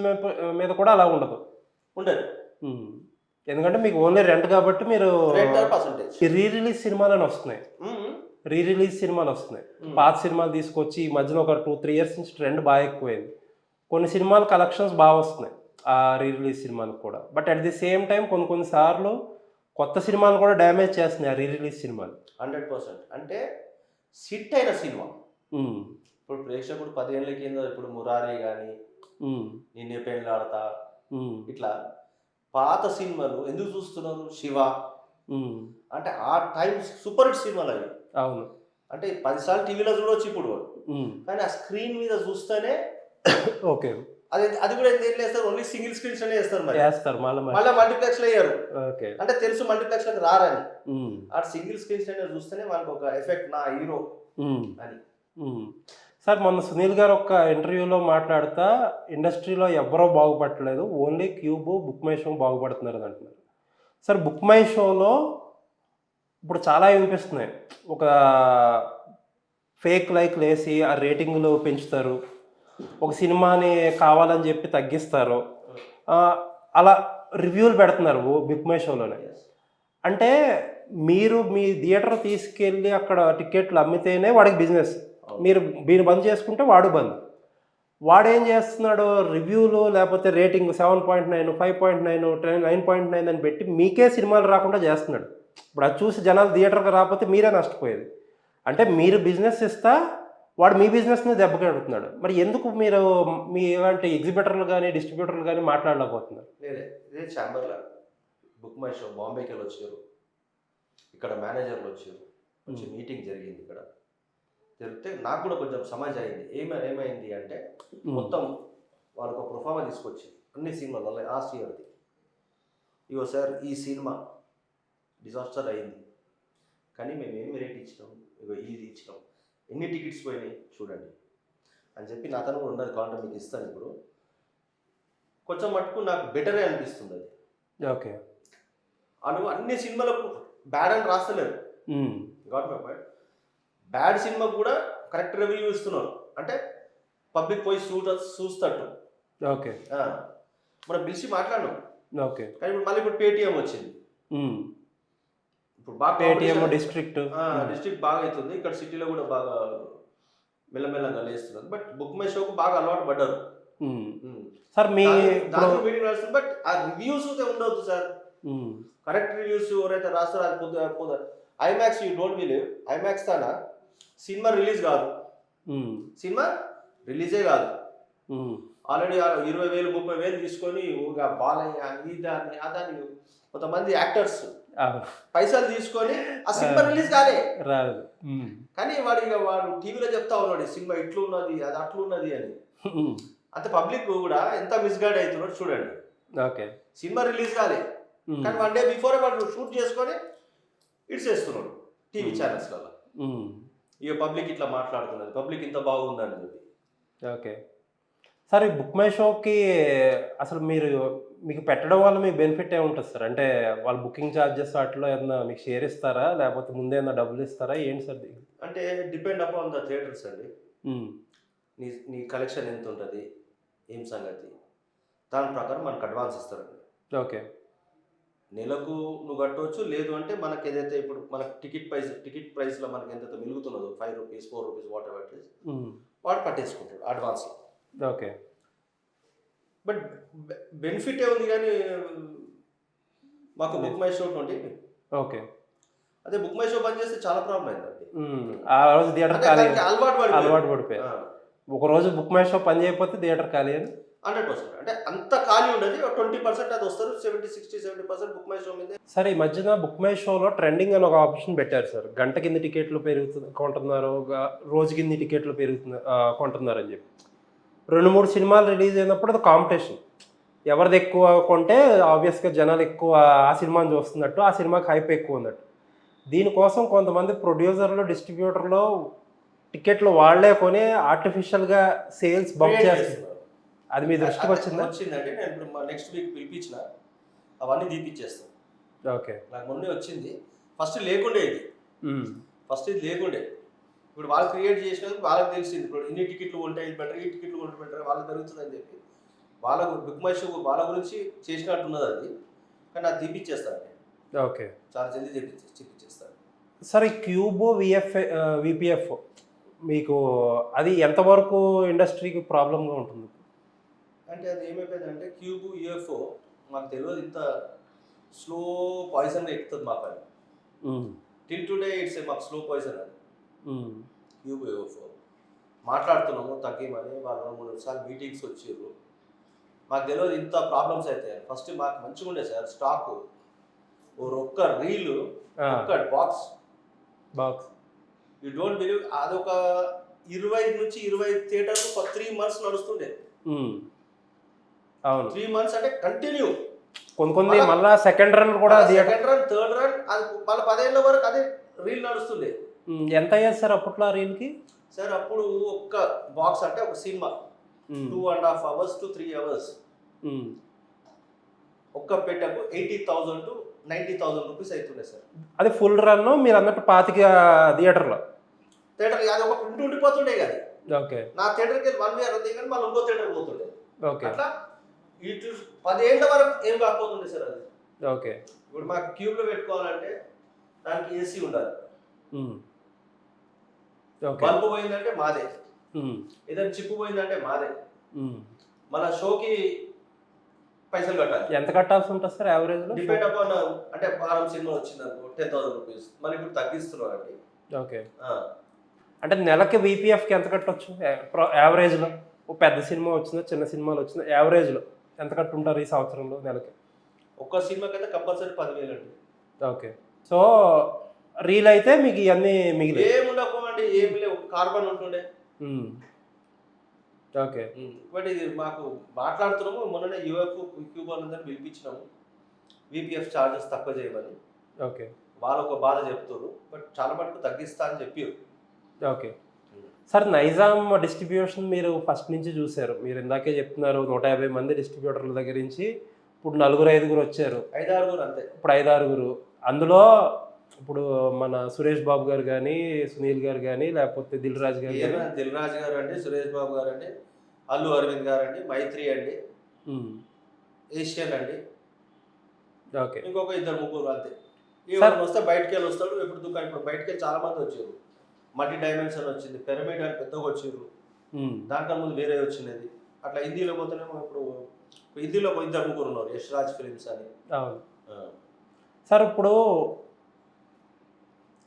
మీద కూడా అలా ఉండదు. ఎందుకంటే మీకు ఓన్లీ రెంట్ కాబట్టి మీరు రీ రిలీజ్ సినిమాలని వస్తున్నాయి. పాత సినిమాలు తీసుకొచ్చి ఈ మధ్యన ఒక 2-3 ఇయర్స్ నుంచి ట్రెండ్ బాగా ఎక్కువైంది. కొన్ని సినిమాల కలెక్షన్స్ బాగా వస్తున్నాయి ఆ రీ రిలీజ్ సినిమాలకు కూడా. But at the same time కొన్నిసార్లు కొత్త సినిమాలు కూడా డ్యామేజ్ చేస్తున్నాయి ఆ రీ రిలీజ్ సినిమాలు. 100%. అంటే సిట్ అయిన సినిమా ఇప్పుడు ప్రేక్షకుడు 10 ఏళ్ళ కింద ఇప్పుడు మురారి కానీ, నిన్నే పెళ్ళాడతా, ఇట్లా పాత సినిమాలు ఎందుకు చూస్తున్నారు? శివ అంటే ఆ టైం సూపర్ హిట్ సినిమాలు అవి. అవును. అంటే 10 సార్లు టీవీలో చూడవచ్చు ఇప్పుడు, కానీ ఆ స్క్రీన్ మీద చూస్తేనే ఓకే. అది కూడా ఏం చేస్తారు, ఓన్లీ సింగిల్ స్క్రీన్స్ అనే చేస్తారు, మళ్ళీ మల్టీప్లెక్స్ లో వేయరు. అంటే తెలుసు మల్టీప్లెక్స్ లకు రారని. ఆ సింగిల్ స్క్రీన్స్ అనేది చూస్తేనే వాళ్ళకి ఒక ఎఫెక్ట్, నా హీరో అని. సార్ మొన్న సునీల్ గారు ఒక ఇంటర్వ్యూలో మాట్లాడుతా ఇండస్ట్రీలో ఎవరో బాగుపడట్లేదు, only Qube, book my show బాగుపడుతున్నారు అని అంటున్నారు. సార్ బుక్ మై షోలో ఇప్పుడు చాలా వినిపిస్తున్నాయి, ఒక ఫేక్ లైక్లు వేసి ఆ రేటింగ్లు పెంచుతారు, ఒక సినిమాని కావాలని చెప్పి తగ్గిస్తారు, అలా రివ్యూలు పెడుతున్నారు బుక్ మై షోలోనే. అంటే మీరు మీ థియేటర్ తీసుకెళ్ళి అక్కడ టికెట్లు అమ్మితేనే వాడికి బిజినెస్, మీరు బంద్ చేసుకుంటే వాడు బంద్. వాడేం చేస్తున్నాడు, రివ్యూలు లేకపోతే రేటింగ్ 7.9, 5.9, 9.9 అని పెట్టి మీకే సినిమాలు రాకుండా చేస్తున్నాడు. ఇప్పుడు అది చూసి జనాలు థియేటర్కి రాకపోతే మీరే నష్టపోయేది. అంటే మీరు బిజినెస్ ఇస్తా వాడు మీ బిజినెస్ని దెబ్బకెడుతున్నాడు. మరి ఎందుకు మీరు మీ ఇలాంటి ఎగ్జిబిటర్లు కానీ డిస్ట్రిబ్యూటర్లు కానీ మాట్లాడలేకపోతున్నారు? ఇదే ఛాంబర్లో బుక్ మై షో బాంబేకి వెళ్ళి వచ్చారు, ఇక్కడ మేనేజర్లు వచ్చారు, వచ్చి మీటింగ్ జరిగింది. ఇక్కడ జరిగితే నాకు కూడా కొంచెం సమాజ్ అయింది. ఏమైంది అంటే మొత్తం వాళ్ళకు ఒక ప్రొఫార్మా తీసుకొచ్చి అన్ని సినిమాలు లాస్ట్ ఇయర్ది, ఇగో సార్ ఈ సినిమా డిజాస్టర్ అయింది, కానీ మేము ఏమి రేట్ ఇచ్చినాం, ఇగో ఇది ఇచ్చినాం, ఎన్ని టికెట్స్ పోయినాయి చూడండి అని చెప్పి నా తను కూడా ఉన్నది, కావాలంటే మీకు ఇస్తాను. ఇప్పుడు కొంచెం మటుకు నాకు బెటరే అనిపిస్తుంది అది. ఓకే. అన్ని సినిమాలకు బ్యాడ్ అని రాస్తలేరు, బ్యాడ్ సినిమా కూడా కరెక్ట్ రివ్యూ ఇస్తున్నారు. అంటే పబ్లిక్ పోయి చూస్తట్టు. ఓకే. మనం పిలిచి మాట్లాడడం. ఓకే. కానీ ఇప్పుడు మళ్ళీ ఇప్పుడు పేటిఎం వచ్చింది, ఇప్పుడు బాగా పేటిఎం డిస్ట్రిక్ట్ బాగా అవుతుంది, ఇక్కడ సిటీలో కూడా బాగా మెల్లమెల్లగా లేస్తున్నారు. బట్ బుక్ మై షోకు బాగా అలవాటు పడ్డారు సార్. మీ మీటింగ్ నడుస్తుంది, బట్ ఆ రివ్యూస్ ఉండవద్దు సార్. కరెక్ట్ రివ్యూస్ ఎవరైతే రాస్తారో అది పోదు. IMAX, you don't believe, IMAX తానా సినిమా రిలీజ్ కాదు, సినిమా రిలీజే కాదు, ఆల్రెడీ 20,000 30,000 తీసుకొని బాలయ్య ఇదాన్ని అదాన్ని కొంతమంది యాక్టర్స్ పైసలు తీసుకొని ఆ సినిమా రిలీజ్ రాదు. కానీ వాడు టీవీలో చెప్తా ఉన్నాడు సినిమా ఇట్లు ఉన్నది, అది అట్లు ఉన్నది అని. అంత పబ్లిక్ కూడా ఎంత మిస్గైడ్ అవుతున్నాడు చూడండి. ఓకే. సినిమా రిలీజ్ కాలే, కానీ 1 డే బిఫోర్ వాడు షూట్ చేసుకొని ఇడ్చేస్తున్నాడు టీవీ ఛానల్స్లలో. ఇక పబ్లిక్ ఇట్లా మాట్లాడుతున్నది, పబ్లిక్ ఇంత బాగుందని చెప్పి. ఓకే. సార్ ఈ బుక్ మై షోకి అసలు మీకు పెట్టడం వల్ల మీకు బెనిఫిట్ ఏముంటుంది సార్? అంటే వాళ్ళు బుకింగ్ చార్జెస్ వాటిలో ఏమన్నా మీకు షేర్ ఇస్తారా? లేకపోతే ముందే ఏమన్నా డబ్బులు ఇస్తారా? ఏంటి సార్ ఇది? అంటే డిపెండ్ అపాన్ ద థియేటర్స్ అండి. హ్మ్. నీ నీ కలెక్షన్ ఎంత ఉంటుంది, ఏం సంగతి, దాని ప్రకారం మనకు అడ్వాన్స్ ఇస్తారండి. ఓకే. నెలకు నువ్వు కట్టవచ్చు, లేదు అంటే మనకి ఏదైతే ఇప్పుడు మనకు టికెట్ ప్రైస్లో మనకి ఎంతైతే మిగులుతున్నదో ₹5, ₹4 వాట్ ఎవర్ ఇట్ ఈస్, హ్మ్. వాడు పట్టేసుకుంటాడు అడ్వాన్స్లో. ఓకే. బట్ బెనిఫిట్ ఉంది కానీ మాకు బుక్ మై షో 20. ఓకే. అదే బుక్ మై షో బంద్ చేస్తే చాలా ప్రాబ్లం అయిందండి. ఆ రోజు థియేటర్ అంటే ఖాళీ దానికి అలవాటు అలవాటు పడిపోయారు. ఒకరోజు బుక్ మై షో పని చేయకపోతే థియేటర్ ఖాళీ అని? 100%. అంటే అంత ఖాళీ ఉండదు. 20% అది వస్తారు. 70% బుక్ మై షో మీద. సార్ ఈ మధ్యన బుక్ మై షోలో ట్రెండింగ్ అని ఒక ఆప్షన్ పెట్టారు సార్. గంట కింద టికెట్లు కొంటున్నారు, రోజు కింద టికెట్లు కొంటున్నారు అని చెప్పి. 2-3 సినిమాలు రిలీజ్ అయినప్పుడు అది కాంపిటీషన్. ఎవరిది ఎక్కువ కొంటే ఆబ్వియస్గా జనాలు ఎక్కువ ఆ సినిమాని చూస్తున్నట్టు, ఆ సినిమాకి హైప్ ఎక్కువ ఉన్నట్టు. దీనికోసం కొంతమంది ప్రొడ్యూసర్లు, డిస్ట్రిబ్యూటర్లు టికెట్లు వాళ్ళే కొని ఆర్టిఫిషియల్గా సేల్స్ బంప్ చేస్తున్నారు. అది మీ దృష్టికి వచ్చిందా? వచ్చిందండి. నేను ఇప్పుడు నెక్స్ట్ వీక్ పిలిపించిన అవన్నీ తీపిచ్చేస్తాను. ఓకే. నాకు మొన్నే వచ్చింది. ఫస్ట్ లేకుండే ఇది. ఫస్ట్ ఇది లేకుండే. ఇప్పుడు వాళ్ళు క్రియేట్ చేసినందుకు వాళ్ళకి తెలిసింది. ఇప్పుడు ఇన్ని టికెట్లు ఉంటాయి, ఇది బెటర్, ఈ టికెట్లు కొంటే బెటర్, వాళ్ళకి జరుగుతుందని చెప్పి వాళ్ళకు బుక్ మై షో వాళ్ళ గురించి చేసినట్టున్నది అది. కానీ అది తీపిచ్చేస్తాను. ఓకే. చాలా జల్దీ తీపిచ్చేస్తాను. సార్ ఈ క్యూబో విపిఎఫ్ మీకు అది ఎంతవరకు ఇండస్ట్రీకి ప్రాబ్లంగా ఉంటుంది? అంటే అది ఏమైపోయిందంటే క్యూబ్ యూఎఫ్ఓ మాకు తెలియదు, ఇంత స్లో పాయిజన్గా ఎక్కుతుంది మాకు అది. టిల్ టుడే ఇట్స్ మాకు స్లో పాయిజన్ అది. క్యూబ్ యూఎఫ్ఓ మాట్లాడుతున్నాము తగ్గమని, వాళ్ళు 2-3 సార్లు మీటింగ్స్ వచ్చారు. మాకు తెలియదు ఇంత ప్రాబ్లమ్స్ అయితే. ఫస్ట్ మాకు మంచిగా ఉండే సార్ స్టాక్. ఒక్క రీలు, ఒక్క బాక్స్ యూ డోంట్ బిలీవ్, అదొక 20-25 థియేటర్లు ఒక 3 months నడుస్తుండే. అవును, 3 months అంటే కంటిన్యూ. కొన్ని మళ్ళీ సెకండ్ రన్ కూడా, సెకండ్ రన్, థర్డ్ రన్, అది మళ్ళీ 10 ఏళ్ళ వరకు అదే రీల్ నడుస్తుండే. ఎంత అయ్యేది సార్ అప్పట్లో ఆ రీల్కి? సార్ అప్పుడు ఒక్క బాక్స్ అంటే ఒక సినిమా 2.5 hours to 3 hours. ఒక్క పెట్టకు 80,000 to 90,000 రూపీస్ అవుతుండే సార్. అది ఫుల్ రన్ మీరు అన్నట్టు 25 థియేటర్లో అది ఒక ప్రింట్ ఉండిపోతుండే కదా. ఓకే. నా థియేటర్కి వెళ్ళి 1 year ఉంది కానీ మళ్ళీ ఇంకో థియేటర్ పోతుండే. ఓకే. అట్లా ఇటు 10 ఏళ్ళ వరకు ఏం కాకపోతుండే సార్ అది. ఓకే. ఇప్పుడు మాకు క్యూబ్లో పెట్టుకోవాలంటే దానికి ఏసీ ఉండాలి. బల్బు పోయిందంటే మాదే, ఏదైనా చిప్పు పోయిందంటే మాదే, మన షోకి పైసలు కట్టాలి. ఎంత కట్టాల్సి ఉంటుంది సార్ యావరేజ్లో? డిపెండ్ అపాన్, అంటే వారం సినిమా వచ్చిందనుకో 10,000 రూపీస్, మరి ఇప్పుడు తగ్గిస్తున్నారు అండి. ఓకే. అంటే నెలకి విపిఎఫ్కి ఎంత కట్టవచ్చు యావరేజ్లో? ఓ పెద్ద సినిమా వచ్చిందా, చిన్న సినిమాలు వచ్చిందా, యావరేజ్లో ఎంత కట్టుంటారు ఈ సంవత్సరంలో నెలకి? ఒక్క సినిమాకి అయితే కంపల్సరీ 10,000 అండి. ఓకే. సో రీల్ అయితే మీకు ఇవన్నీ మిగిలి ఏముండకపోండి, ఏమి లేవు, కార్బన్ ఉంటుండే. ఓకే. బట్ ఇది మాకు మాట్లాడుతున్నాము, మొన్ననే యూఎఫ్ క్యూబ్ అందరిని పిలిపించినాము విపిఎఫ్ ఛార్జెస్ తక్కువ చేయమని. ఓకే. వాళ్ళు ఒక బాధ చెప్తారు, బట్ చాలా మటుకు తగ్గిస్తా అని చెప్పారు. ఓకే. సార్ నైజాం డిస్ట్రిబ్యూషన్ మీరు ఫస్ట్ నుంచి చూశారు. మీరు ఇందాకే చెప్తున్నారు 150 మంది డిస్ట్రిబ్యూటర్ల దగ్గర నుంచి ఇప్పుడు 4-5 వచ్చారు, 5-6 అంతే. ఇప్పుడు 5-6. అందులో ఇప్పుడు మన సురేష్ బాబు గారు కానీ, సునీల్ గారు కానీ, లేకపోతే దిల్ రాజు గారు అండి, సురేష్ బాబు గారు అండి, అల్లు అరవింద్ గారు అండి, మైత్రి అండి, ఏషియన్ అండి, ఓకే, ఇంకొక 2-3 అంతే. ఎవరు వస్తే బయటకి వెళ్ళి వస్తాడు. ఇప్పుడు బయటకి వెళ్ళి చాలా మంది వచ్చారు. మల్టీ డైమెన్షన్ వచ్చింది, పిరమిడ్ అని పెద్దగా వచ్చారు. దానికన్నా ముందు వేరే వచ్చినది. అట్లా హిందీలో పోతేనేమో ఇప్పుడు హిందీలో 2-3 ఉన్నారు, యష్ రాజ్ ఫిలిమ్స్ అని. సార్ ఇప్పుడు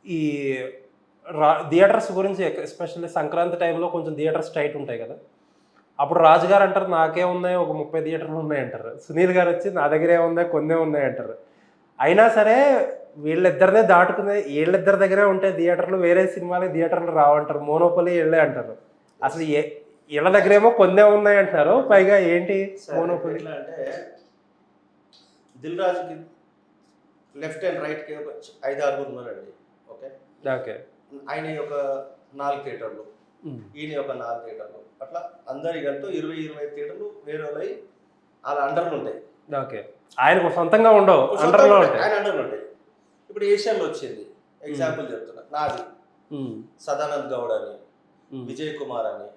ఈ థియేటర్స్ గురించి ఎస్పెషల్లీ సంక్రాంతి టైంలో కొంచెం థియేటర్స్ టైట్ ఉంటాయి కదా. అప్పుడు రాజుగారు అంటారు నాకే ఉన్నాయి ఒక 30 థియేటర్లు ఉన్నాయంటారు. సునీల్ గారు వచ్చి నా దగ్గరే ఉన్నాయి కొన్నే ఉన్నాయంటారు. అయినా సరే వీళ్ళిద్దరినే దాటుకునే, వీళ్ళిద్దరి దగ్గరే ఉంటే థియేటర్లు, వేరే సినిమాలకి థియేటర్లు రావంటారు. మోనోపలి వెళ్ళే అంటారు. అసలు వీళ్ళ దగ్గరేమో కొన్నే ఉన్నాయి అంటారు, పైగా ఏంటి మోనోపలి అంటే దిల్ రాజుకి లెఫ్ట్ అండ్ రైట్కి ఒక 5-6 ఉన్నారండి. ఓకే. ఓకే. ఆయన ఒక 4 థియేటర్లు, ఈయన ఒక 4 థియేటర్లు, అట్లా అందరి కలిపి 20 థియేటర్లు వేరే వాళ్ళవి వాళ్ళ అండర్లు ఉంటాయి. ఓకే. ఆయనకు సొంతంగా ఉండవు, అండర్లో ఉంటాయి. ఆయన అండర్లు ఉంటాయి. ఇప్పుడు ఏషియన్లో వచ్చింది ఎగ్జాంపుల్ చెప్తున్నా, నాది సదానంద్ గౌడ్ అని, విజయ్ కుమార్ అని,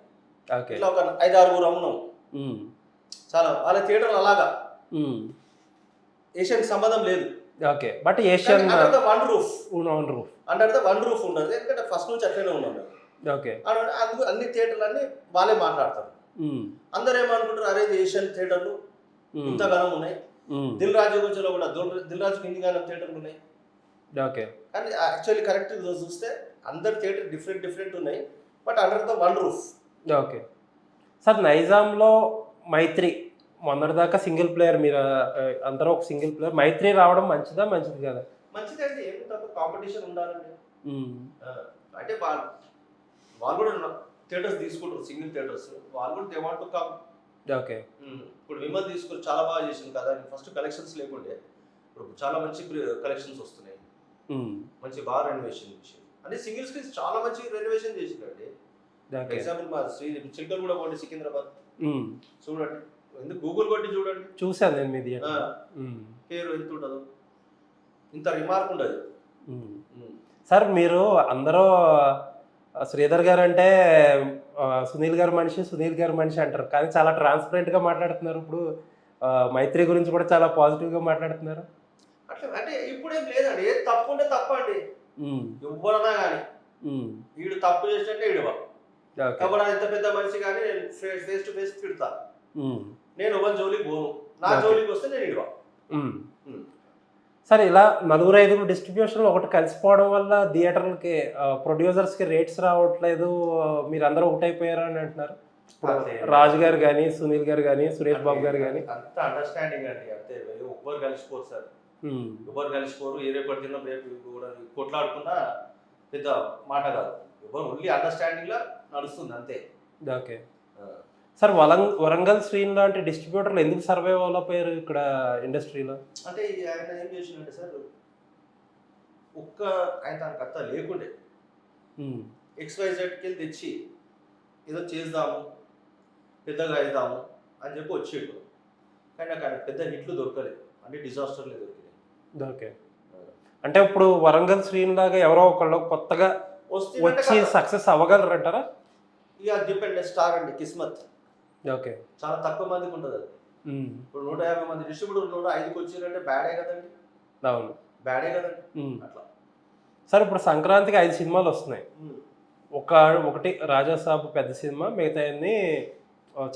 ఇట్లా ఒక 5-6 ఉన్నాం. చాలా వాళ్ళ థియేటర్లు అలాగా ఏషియన్ సంబంధం లేదు. Okay, but Asian under the one roof ఉండదు, ఎందుకంటే ఫస్ట్ నుంచి అట్లనే ఉన్నాం. ఓకే, అందుకు అన్ని థియేటర్లు అన్ని వాళ్ళే మాట్లాడతారు. అందరూ ఏమనుకుంటారు, అరే ఏషియన్ థియేటర్లు ఇంతగానం ఉన్నాయి, దిల్ రాజు గురించిలో కూడా దిల్ రాజుకి ఇన్ని గానం థియేటర్లు ఉన్నాయి. ఓకే, కానీ యాక్చువల్లీ కరెక్ట్ చూస్తే అందరు థియేటర్ డిఫరెంట్ ఉన్నాయి, but under the one roof. Okay sir, నైజాంలో మైత్రి మొన్నటిదాకా సింగిల్ ప్లేయర్, మీరు అందరూ ఒక సింగిల్ ప్లేయర్, మైత్రి రావడం మంచిది కదా? మంచిదండి, ఏమి తప్ప కాంపిటీషన్ ఉండాలండి. అంటే వాళ్ళు కూడా థియేటర్స్ తీసుకుంటారు, సింగిల్ థియేటర్స్, వాళ్ళు కూడా they want to come. Okay, ఇప్పుడు విమల్ తీసుకుని చాలా బాగా చేసింది కదా, ఫస్ట్ కలెక్షన్స్ లేకుండే ఇప్పుడు చాలా మంచి కలెక్షన్స్ వస్తున్నాయి, మంచి బాగా రెనోవేషన్ చేసి అంటే సింగిల్ స్క్రీన్స్ చాలా మంచి రెనోవేషన్ చేసిందండి. ఎగ్జాంపుల్ మా చిల్కల్ కూడా పోండి సికింద్రాబాద్ చూడండి, ఎందుకు గూగుల్ కొట్టి చూడండి, చూసాను నేను మీది పేరు ఎంత ఉంటుందో, ఇంత రిమార్క్ ఉండదు. సార్ మీరు అందరూ శ్రీధర్ గారు అంటే సునీల్ గారు మనిషి అంటారు, కానీ చాలా ట్రాన్స్పరెంట్గా మాట్లాడుతున్నారు. ఇప్పుడు మైత్రి గురించి కూడా చాలా పాజిటివ్గా మాట్లాడుతున్నారు. అట్లా అంటే ఇప్పుడేం లేదండి, ఏది తప్పు ఉంటే తప్పండి, ఎవరన్నా కానీ వీడు తప్పు చేసినట్టే వీడు కాబట్టి ఎంత పెద్ద మనిషి కానీ నేను ఫేస్ టు ఫేస్ తిడతా, నేను ఎవరి జోలికి పోను, నా జోలికి వస్తే నేను ఇడవా. సరే, ఇలా 4-5 డిస్ట్రిబ్యూషన్లు ఒకటి కలిసిపోవడం వల్ల థియేటర్లకి ప్రొడ్యూసర్స్కి రేట్స్ రావట్లేదు, మీరు అందరూ ఒకటైపోయారు అని అంటున్నారు. రాజు గారు కానీ, సునీల్ గారు కానీ, సురేష్ బాబు గారు కానీ అంత అండర్స్టాండింగ్ అండి, అంతే. ఎవ్వరు కలిసిపోరు సార్, ఎవరు కలిసిపోరు. ఏ రేపటి దినం రేపు కూడా కొట్లాడుకున్నా పెద్ద మాట కాదు, ఎవరు ఓన్లీ అండర్స్టాండింగ్ లా నడుస్తుంది అంతే. ఓకే సార్, వరంగల్ శ్రీన్ లాంటి డిస్ట్రిబ్యూటర్లు ఎందుకు సర్వైవ్ అవ్వలేకపోయారు ఇక్కడ ఇండస్ట్రీలో? అంటే ఆయన ఏం చేసిందంటే సార్, ఆయన తనకు అంతా లేకుండే XYZకి వెళ్ళి తెచ్చి ఏదో చేద్దాము, పెద్దగా అవుదాము అని చెప్పి వచ్చేడు, కానీ నాకు ఆయన పెద్ద హిట్లు దొరకలేదు, అంటే డిజాస్టర్లే దొరికినాయి. ఓకే, అంటే ఇప్పుడు వరంగల్ శ్రీన్ లాగా ఎవరో ఒకళ్ళు కొత్తగా వచ్చి సక్సెస్ అవ్వగలరంటారా? ఇక డిపెండ్ స్టార్ అండి, కిస్మత్. ఓకే, చాలా తక్కువ మందికి ఉంటుంది అది. ఇప్పుడు 150 మంది డిస్ట్రిబ్యూటర్ 105కి వచ్చిందంటే బ్యాడే కదండి. అవును, బ్యాడే కదండి. అట్లా సార్, ఇప్పుడు సంక్రాంతికి 5 సినిమాలు వస్తున్నాయి. ఒకటి రాజాసాబ్ పెద్ద సినిమా, మిగతా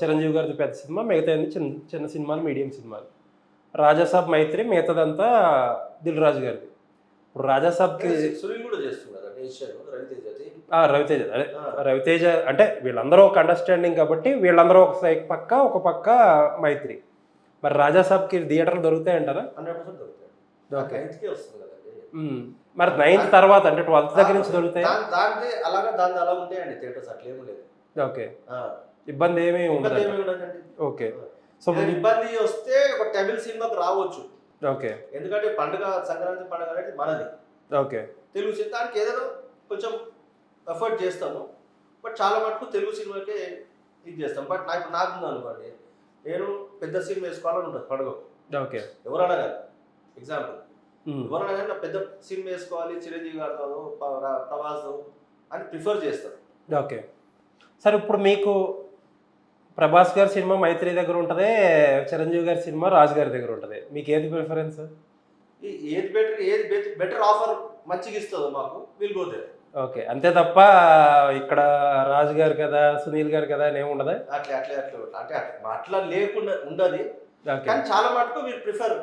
చిరంజీవి గారిది పెద్ద సినిమా, మిగతా చిన్న సినిమాలు, మీడియం సినిమాలు. రాజాసాబ్ మైత్రి, మిగతాదంతా దిల్ రాజు గారిది. ఇప్పుడు రాజాసాబ్కి సునీల్ కూడా చేస్తున్నారు, రవితేజ అంటే వీళ్ళందరూ ఒక అండర్స్టాండింగ్ కాబట్టి వీళ్ళందరూ ఒక పక్క మైత్రి. మరి రాజాసాబ్కి థియేటర్లు దొరుకుతాయంటారా? 100% దొరుకుతాయి. ఓకే, వస్తుంది కదండి. మరి 9th తర్వాత అంటే 12th దగ్గర నుంచి దొరుకుతాయి. దాని అలా ఉంటాయండి థియేటర్స్, అట్లేమీ లేదు. ఓకే, ఇబ్బంది ఏమీ ఉండదు. ఓకే, సో ఇబ్బంది వస్తే ఒక తమిళ సినిమాకి రావచ్చు. ఓకే, ఎందుకంటే సంక్రాంతి పండుగ అనేది మనది. ఓకే, తెలుగు సినిమాకి ఏదైనా కొంచెం ఎఫర్ట్ చేస్తాము, బట్ చాలా మటుకు తెలుగు సినిమాకే ఇది చేస్తాం. బట్ నాకు అనుకోండి, నేను పెద్ద సినిమా వేసుకోవాలని ఉంటుంది పండుగ. ఓకే, ఎవరన్నా కానీ ఎగ్జాంపుల్ ఎవరన్నా కానీ నా పెద్ద సినిమా వేసుకోవాలి, చిరంజీవి గారితో ప్రభాస్ అని ప్రిఫర్ చేస్తాను. ఓకే సార్, ఇప్పుడు మీకు ప్రభాస్ గారి సినిమా మైత్రి దగ్గర ఉంటుంది, చిరంజీవి గారి సినిమా రాజు గారి దగ్గర ఉంటుంది, మీకు ఏది ప్రిఫరెన్స్? ఏది బెటర్ ఆఫర్ మంచిగా ఇస్తుందో మాకు వీల్ గో దేర్. ఓకే, అంతే తప్ప ఇక్కడ రాజు గారు కదా, సునీల్ గారు కదా అని ఏమి ఉండదు. అట్లా లేకుండా ఉండదు, కానీ చాలా మటుకు వీళ్ళు ప్రిఫర్.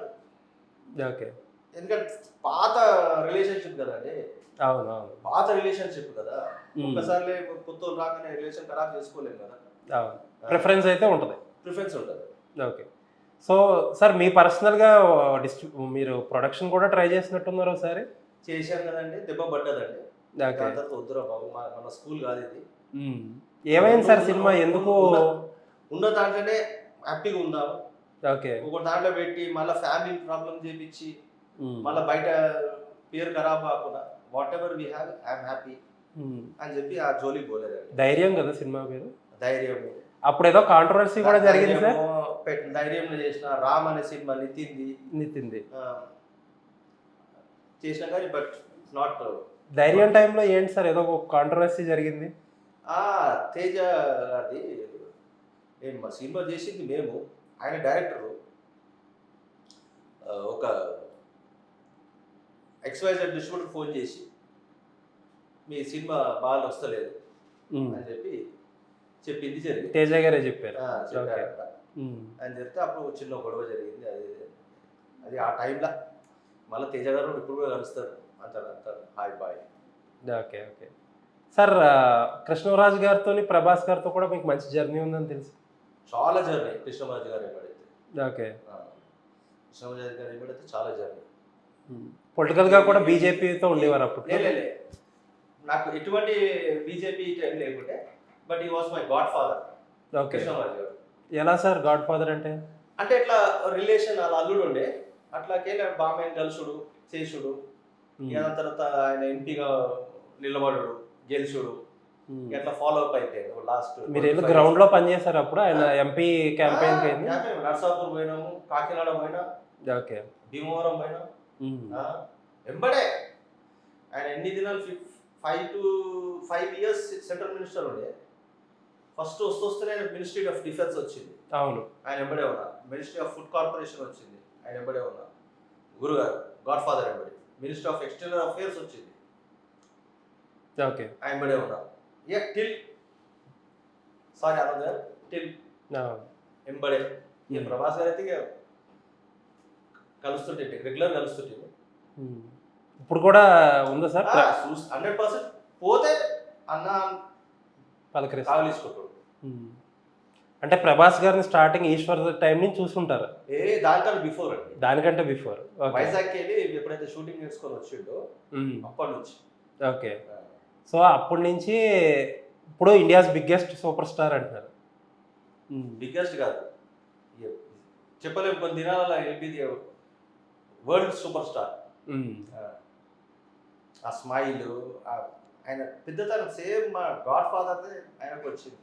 ఓకే, ఎందుకంటే పాత రిలేషన్షిప్ కదండి. అవును, పాత రిలేషన్షిప్ కదా, ఒక్కసారి కొత్త రాగానే రిలేషన్ ఖరాబ్ చేసుకోలేము కదా. అవును, ప్రిఫరెన్స్ అయితే ఉంటుంది. ఓకే, సో సార్, మీ పర్సనల్గా మీరు ప్రొడక్షన్ కూడా ట్రై చేసినట్టున్నారు ఒకసారి? చేశాను కదండి, దెబ్బ పడ్డదండి. వద్దురా బాబు, మన స్కూల్ కాదు ఇది. ఏమైంది సార్ సినిమా? ఎందుకు ఉన్న దాంట్లోనే హ్యాపీగా ఉందాం. ఓకే, ఒక దాంట్లో పెట్టి మళ్ళీ ఫ్యామిలీ ప్రాబ్లమ్ చేపించి మళ్ళీ బయట పేరు ఖరాబ్ కాకుండా what ever we have I'm happy. అని చెప్పి ఆ జోలికి పోలేదండి. ధైర్యం కదా సినిమా పేరు. ధైర్యం అప్పుడు ఏదో కాంట్రవర్సీ కూడా జరిగింది సార్. ధైర్యంలో చేసిన రామ్ అనే సినిమా నితిన్ది చేసిన కానీ బట్ నాట్. ధైర్యం టైంలో ఏంటి సార్ ఏదో ఒక కాంట్రవర్సీ జరిగింది. తేజ గారిది మా సినిమా చేసింది మేము, ఆయన డైరెక్టరు ఒక XYZ డిస్ట్రిబ్యూటర్ ఫోన్ చేసి మీ సినిమా బాగా వస్తలేదు అని చెప్పి చెప్పింది జరిగింది. తేజ గారే చెప్పారు చెప్పారట అని చెప్తే అప్పుడు చిన్న గొడవ జరిగింది. అది ఆ టైంలో మళ్ళీ తేజ గారు ఇప్పుడు కూడా కలుస్తారు అంటారు hi bye. Okay okay sir. Krishnaraju గారితో ప్రభాస్ గారితో కూడా మీకు మంచి జర్నీ ఉందని తెలుసు. చాలా జర్నీ కృష్ణరాజు గారు ఏమడైతే. ఓకే. కృష్ణరాజు గారు ఏమడైతే చాలా జర్నీ. పొలిటికల్గా కూడా బీజేపీతో ఉండేవారు అప్పుడు. నాకు ఎటువంటి బీజేపీ టైం లేకుంటే బట్ ఈ was my God father. Okay. Krishnaraju గారు ఎలా సార్ గాడ్ ఫాదర్ అంటే? అంటే ఇట్లా రిలేషన్ అలా అల్లుడు ఉండే అట్లాకే బామయ్య కలుసుడు చేసుడు, దాని తర్వాత ఆయన ఎంపీగా నిలబడు గెలుచుడు ఎట్లా ఫాలో అప్ అయిపోయింది. లాస్ట్ మీరు గ్రౌండ్ లో పనిచేశారు అప్పుడు ఆయన ఎంపీ క్యాంపెయిన్ కి? నర్సాపూర్ పోయినాము, కాకినాడ పోయినా, ఓకే, భీమవరం పోయినా. వెంబడే ఆయన ఎన్ని దినాలు 5 years సెంట్రల్ మినిస్టర్ ఉండే. ఫస్ట్ వస్తూనే ఆయన మినిస్ట్రీ ఆఫ్ డిఫెన్స్ వచ్చింది. అవును, ఆయన ఎంబడే ఉన్నా. మినిస్ట్రీ ఆఫ్ ఫుడ్ కార్పొరేషన్ వచ్చింది, ఆయన ఎంబడే ఉన్నా. గురుగారు గాడ్ ఫాదర్ ఎంబడి. మినిస్ట్రీ ఆఫ్ ఎక్స్టర్నల్ అఫేర్స్ వచ్చింది, ఓకే, ఆయన ఎంబడే ఉన్నా. టిల్ సారీ ఆనంద్ గారు టిల్ ఎంబడే. ఇక ప్రభాస్ గారు అయితే ఇక కలుస్తుంటే రెగ్యులర్ కలుస్తుంటే. ఇప్పుడు కూడా ఉందా సార్? 100% పోతే అన్న పలకరిస్తాడు. అంటే ప్రభాస్ గారిని స్టార్టింగ్ ఈశ్వర్ టైం నుంచి చూసుకుంటారు. దానికంటే బిఫోర్ అండి. దానికంటే బిఫోర్ వైజాగ్కి వెళ్ళి ఎప్పుడైతే షూటింగ్ నేర్చుకొని వచ్చిండో అప్పటి నుంచి. ఓకే. సో అప్పటి నుంచి ఇప్పుడు ఇండియాస్ బిగ్గెస్ట్ సూపర్ స్టార్ అంటున్నారు. బిగ్గెస్ట్ కాదు చెప్పలేము, కొన్ని దినాల వరల్డ్ సూపర్ స్టార్. ఆ స్మైల్, ఆయన పెద్దతనం సేమ్ మా గాడ్ ఫాదర్ ఆయనకు వచ్చింది.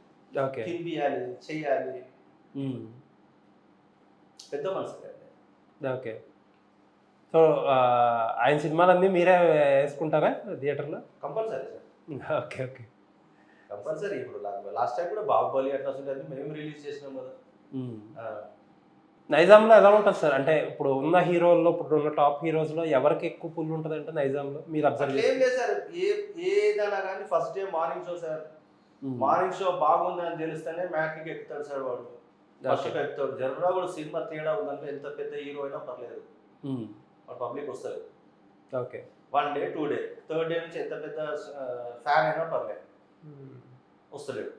తినిపియాలి, చెయ్యాలి, పెద్ద మనసు. ఓకే. సో ఆయన సినిమాలన్నీ మీరే వేసుకుంటారా థియేటర్లో? Compulsory sir. Okay okay compulsory. ఇప్పుడు లాస్ట్ టైం కూడా బాహుబలి అట్లా మేము రిలీజ్ చేసినాం కదా. నైజాంలో ఎలా ఉంటుంది సార్? అంటే ఇప్పుడు ఉన్న హీరోల్లో, ఇప్పుడు ఉన్న టాప్ హీరోస్లో ఎవరికి ఎక్కువ పుల్ ఉంటుంది అంటే నైజాంలో మీరు అబ్జర్వ్ ఏం లేదు సార్. ఏదైనా కానీ first day morning show sir. Morning show బాగుందని తెలిస్తేనే మ్యాట్కి ఎక్కుతాడు సార్ వాడు. ఫస్ట్ ఎక్కుతాడు. జనరల్గా కూడా సినిమా తేడా ఉందంటే ఎంత పెద్ద హీరో అయినా పర్లేదు, వాడు పబ్లిక్ వస్తుంది. Okay. 1 day 2 day 3rd day నుంచి ఎంత పెద్ద ఫ్యాన్ అయినా పర్లేదు వస్తలేడు.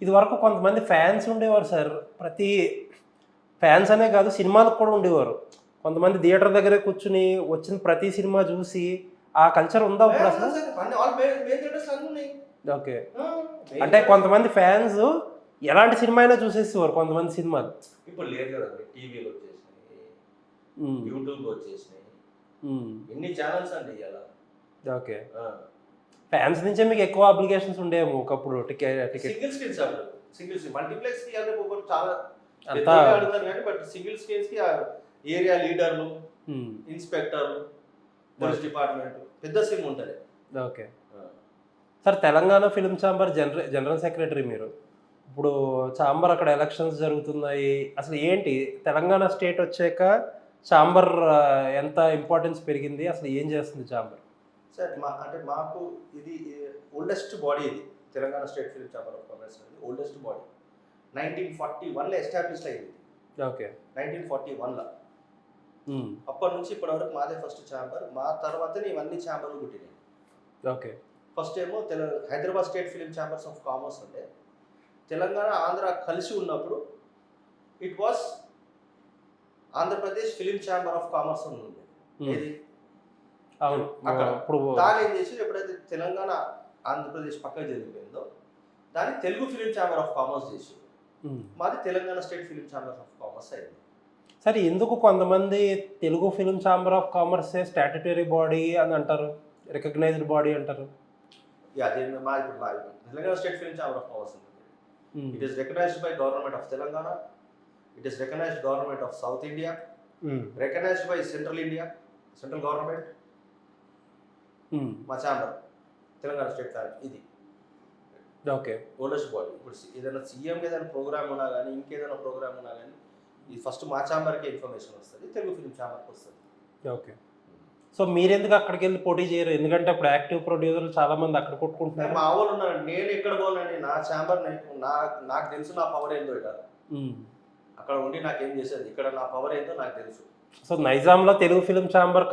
ఇది వరకు కొంతమంది ఫ్యాన్స్ ఉండేవారు సార్. ప్రతి ఫ్యాన్స్ అనే కాదు, సినిమాలకు కూడా ఉండేవారు. కొంతమంది థియేటర్ దగ్గరే కూర్చుని వచ్చిన ప్రతి సినిమా చూసి ఆ కల్చర్ ఉందా ఇప్పుడు అసలు? ఓకే. అంటే కొంతమంది ఫ్యాన్స్ ఎలాంటి సినిమా అయినా చూసేసేవారు కొంతమంది సినిమాలు. ఇప్పుడు లేదు కదండి, టీవీలో వచ్చేసినాయి, యూట్యూబ్లో వచ్చేసినాయి, ఎన్ని ఛానల్స్ అండి ఇలా. ఓకే. ఫ్యాన్స్ నుంచే మీకు ఎక్కువ అప్లికేషన్స్ ఉండేమో ఒకప్పుడు. టికెట్ సింగిల్ స్క్రీన్స్ అప్పుడు సింగిల్ స్క్రీన్ మల్టీప్లెక్స్ కి చాలా అడుగుతారు కానీ బట్ సింగిల్ స్క్రీన్స్ కి ఏరియా లీడర్లు, ఇన్స్పెక్టర్లు, పోలీస్ డిపార్ట్మెంట్ పెద్ద సిమ్ ఉంటుంది. Okay sir. Telangana film chamber general secretary మీరు. ఇప్పుడు ఛాంబర్ అక్కడ ఎలక్షన్స్ జరుగుతున్నాయి. అసలు ఏంటి తెలంగాణ స్టేట్ వచ్చాక ఛాంబర్ ఎంత ఇంపార్టెన్స్ పెరిగింది? అసలు ఏం చేస్తుంది ఛాంబర్? సార్ అంటే మాకు ఇది ఓల్డెస్ట్ బాడీ. ఇది Telangana state film chamber of commerce అనేది ఓల్డెస్ట్ బాడీ. 1941లో ఎస్టాబ్లిష్ అయింది. ఓకే. 1941లో. అప్పటి నుంచి ఇప్పటి వరకు మాదే ఫస్ట్ ఛాంబర్. మా తర్వాతనే ఇవన్నీ ఛాంబర్లు పుట్టినాయి. ఓకే. ఫస్ట్ ఏమో Hyderabad state film chambers of commerce ఉండే. తెలంగాణ ఆంధ్ర కలిసి ఉన్నప్పుడు it was Andhra Pradesh film chamber of commerce అని ఉంది. ఏది దాని ఏం చేసి ఎప్పుడైతే తెలంగాణ ఆంధ్రప్రదేశ్ పక్కన జరిగిపోయిందో దాన్ని Telugu film chamber of commerce చేసి మాది Telangana state film chamber of commerce అయింది. సరే, ఎందుకు కొంతమంది తెలుగు ఫిల్మ్ ఛాంబర్ ఆఫ్ కామర్సే స్టాట్యుటరీ బాడీ అని అంటారు, రికగ్నైజ్డ్ బాడీ అంటారు? అదే మా ఇప్పుడు Telangana state film chamber of commerce ఉంటుంది. It is recognised by government of Telangana, it is recognised government of south India, recognised by central India, central government. మా chamber Telangana state chamber ఇది okay ownership body. ఇప్పుడు ఏదైనా CM ఏదైనా programme ఉన్నా కానీ ఇంకేదైనా programme ఉన్నా కానీ ఇది ఫస్ట్ మా ఛాంబర్కే ఇన్ఫర్మేషన్ వస్తుంది, తెలుగు ఫిల్మ్ ఛాంబర్కి వస్తుంది. ఓకే. సో మీరెందుకు అక్కడికి వెళ్ళి పోటీ చేయరు? ఎందుకంటే అప్పుడు యాక్టివ్ ప్రొడ్యూసర్లు చాలా మంది అక్కడ కొట్టుకుంటున్నారు. మా వాళ్ళు ఉన్నారు, నేను ఎక్కడ పోనండి, నా ఛాంబర్ నాకు తెలుసు నా పవర్ ఏందో. ఇక్కడ అక్కడ ఉండి నాకేం చేసేది, ఇక్కడ నా పవర్ ఏందో నాకు తెలుసు. సో నైజాంలో తెలుగు ఫిల్మ్ ఛాంబర్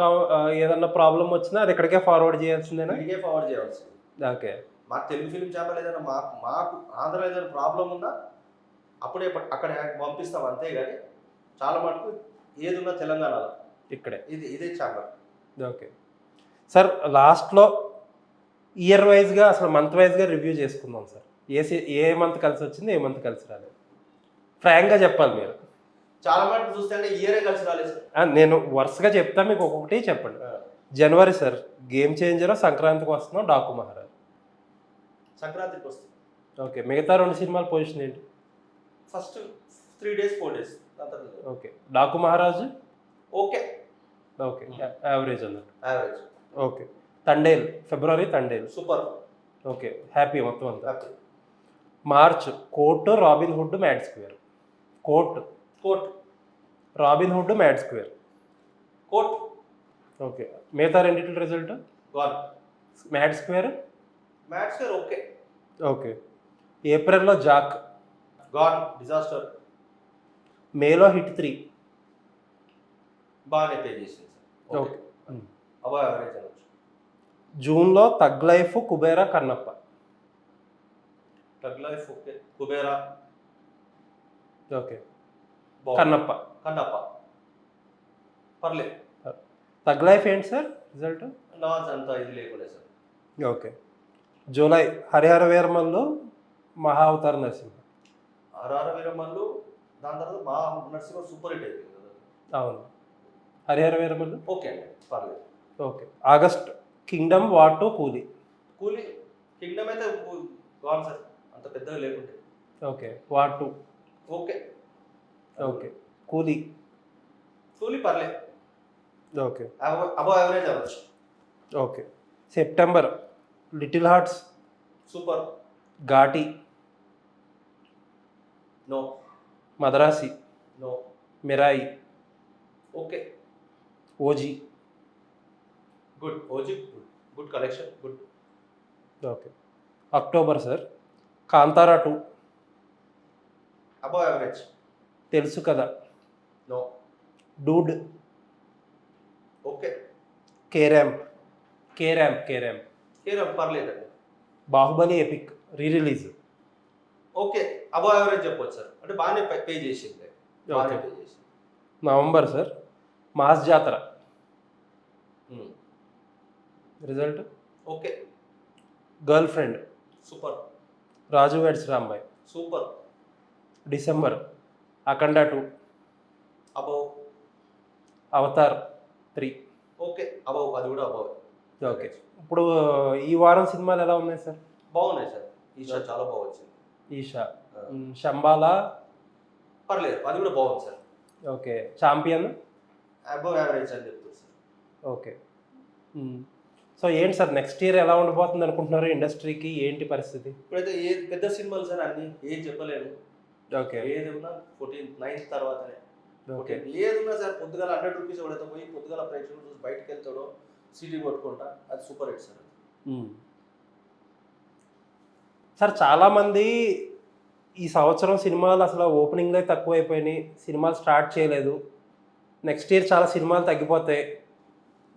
ఏదన్నా ప్రాబ్లం వచ్చినా అది ఇక్కడికే ఫార్వర్డ్ చేయాల్సిందేనా? ఇక్కడికే ఫార్వర్డ్ చేయాల్సింది. ఓకే. మాకు తెలుగు ఫిల్మ్ ఛాంబర్ ఏదైనా మాకు ఆంధ్ర ఏదైనా ప్రాబ్లం ఉందా అప్పుడే అక్కడ పంపిస్తాం అంతే. కానీ చాలా మటుకు ఏది ఉన్నా తెలంగాణలో ఇక్కడే ఇదే ఛాంబర్. ఓకే సార్, లాస్ట్లో ఇయర్ వైజ్గా అసలు మంత్ వైజ్గా రివ్యూ చేసుకుందాం సార్. ఏ మంత్ కలిసి వచ్చింది, ఏ మంత్ కలిసి రాలేదు, ఫ్రాంక్గా చెప్పాలి మీరు. చాలా మటుకు చూస్తే ఇయరే కలిసి రాలేదు సార్. నేను వరుసగా చెప్తా, మీకు ఒక్కొక్కటి చెప్పండి. జనవరి సార్ గేమ్ చేంజర్, సంక్రాంతికి వస్తున్నాం డాకు మహారాజ్. సంక్రాంతికి వస్తుంది. ఓకే. మిగతా 2 సినిమాల పొజిషన్ ఏంటి? First 3 days 4 days. Okay. Daaku Maharaj okay okay average అన్నట్టు. యావరేజ్. ఓకే. తండేల్ ఫిబ్రవరి తండేల్ సూపర్. ఓకే, హ్యాపీ మొత్తం అంతా. Happy. March court, robin hood, mad square. Court robin hood, mad square. Court. Okay. మిగతా రెండింటి result gone. Mad square okay. Okay. ఏప్రిల్లో Jack gone, disaster. మేలో hit 3 బాగానే pay చేసింది sir. Okay. Above average అనొచ్చు. జూన్లో thug life, Kubera, Kannappa. Thug life okay. Kubera okay. Kannappa పర్లేదు. Thug life ఏంటి సార్ రిజల్ట్? నాన్స్ అంతా ఇది లేకుండా sir. Okay. July Harihara Veeramallu, మహా అవతార్ నరసింహ. ఆర్ఆర్ వీరమల్లు, దాని తర్వాత మా నరసింహ సూపర్ హిట్ అయిపోయింది కదా. అవును. హరిహర వీరమల్లు ఓకే అండి, పర్లేదు. ఓకే. ఆగస్ట్ కింగ్డమ్, వాటు, కూలీ. కింగ్డమ్ అయితే గాన్ సార్, అంత పెద్దగా లేకుంటే. ఓకే. వాటు ఓకే. ఓకే. కూలీ పర్లేదు. ఓకే. అబౌవ్ యావరేజ్ అవ్వచ్చు. Okay. September little hearts, super. Ghaati, no. Madharaasi, no. Mirai, okay. OG. Good. OG good collection, good. Okay. October sir Kantara 2, above average. తెలుసు కదా, నో. Dude, okay. కేరాంప్. పర్లేదండి. Baahubali epic release. Okay. Above average చెప్పొచ్చు sir, అంటే బాగానే pay చేసింది. బాగానే pay చేసింది. November sir mass Jathara result okay. Girlfriend, super. రాజు weds Rambai. Super. December అఖండ 2, above. Avatar 3. Okay. Above, అది కూడా అబౌవ్. ఓకే. ఇప్పుడు ఈ వారం సినిమాలు ఎలా ఉన్నాయి సార్? బాగున్నాయి సార్. ఈషా చాలా బాగా వచ్చింది. ఈషా, శంబాలా పర్లేదు, అది కూడా బాగుంది sir. Okay. Champion above average అని చెప్తారు సార్. ఓకే. సో ఏంటి సార్ నెక్స్ట్ ఇయర్ ఎలా ఉండబోతుంది అనుకుంటున్నారు? ఇండస్ట్రీకి ఏంటి పరిస్థితి? ఇప్పుడైతే పెద్ద సినిమాలు సార్ అన్ని ఏం చెప్పలేను. ఓకే. ఏది ఉన్నా 9th తర్వాతనే. ఓకే. ఏది ఉన్నా సార్ పొద్దుగాల 100 రూపీస్ ఎవడైతే పోయి పొద్దుగాల ప్రేక్షకులు చూసి బయటకు వెళ్తాడో సిటీ కొట్టుకుంటా, అది సూపర్ హిట్ సార్. సార్ చాలామంది ఈ సంవత్సరం సినిమాలు అసలు ఓపెనింగ్లో తక్కువైపోయినాయి, సినిమాలు స్టార్ట్ చేయలేదు, నెక్స్ట్ ఇయర్ చాలా సినిమాలు తగ్గిపోతాయి,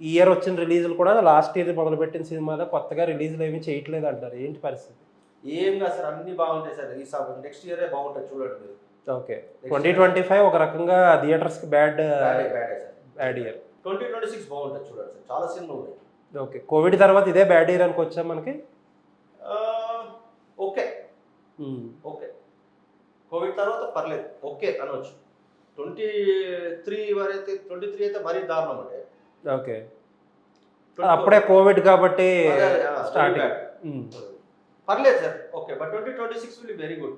ఈ ఇయర్ వచ్చిన రిలీజులు కూడా లాస్ట్ ఇయర్ మొదలుపెట్టిన సినిమాలు కొత్తగా రిలీజులు ఏమీ చేయట్లేదు అంటారు, ఏంటి పరిస్థితి? ఏం కాదు సార్, అన్ని బాగుంటాయి సార్. ఈ నెక్స్ట్ ఇయరే బాగుంటుంది చూడండి మీరు. ఓకే. 2025 ఒక రకంగా థియేటర్స్కి బ్యాడ్ ఇయర్. 2026 బాగుంటుంది చూడండి సార్, చాలా సినిమాలు ఉన్నాయి. ఓకే. కోవిడ్ తర్వాత ఇదే బ్యాడ్ ఇయర్ అనుకోవచ్చా మనకి? ఓకే. కోవిడ్ తర్వాత పర్లేదు, ఓకే అనవచ్చు. 23 అయితే మరీ దారుణం అంటే. ఓకే. అప్పుడే కోవిడ్ కాబట్టి స్టార్టింగ్ పర్లేదు sir, okay, but 2026 will be very good.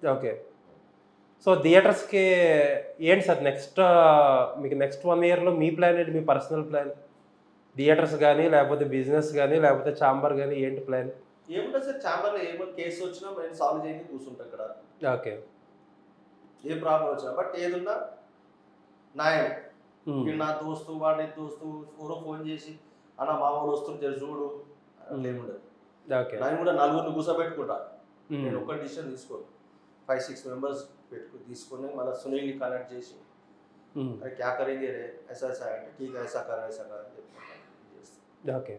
Okay. So థియేటర్స్కి ఏంటి సార్ నెక్స్ట్ మీకు నెక్స్ట్ 1 ఇయర్లో మీ ప్లాన్ ఏంటి, మీ పర్సనల్ ప్లాన్? థియేటర్స్ కానీ లేకపోతే బిజినెస్ కానీ లేకపోతే ఛాంబర్ కానీ ఏంటి ప్లాన్? ఏముంటుంది సార్, ఛాంబర్లో ఏమైనా కేసు వచ్చినా నేను సాల్వ్ చేయని కూర్చుంటా ఇక్కడ. ఓకే. ఏ ప్రాబ్లం వచ్చినా, బట్ ఏదున్నా న్యాయం. వీడు నా దోస్తు, వాడి దోస్తు, ఎవరో ఫోన్ చేసి అన్న మా వాళ్ళు వస్తుంది జర చూడు అట్లా ఏముండదు. ఓకే. నేను కూడా నలుగురిని కూర్చోబెట్టుకుంటా, నేను ఒక్క డిసిషన్ తీసుకోను, 5-6 మెంబర్స్ తీసుకొని మళ్ళీ సునీల్ని కనెక్ట్ చేసి అరే క్యా కరేంగే రే ఐసా ఐసా అంటే ఠీక్ ఐసా కర్ అని చెప్తాను. ఓకే.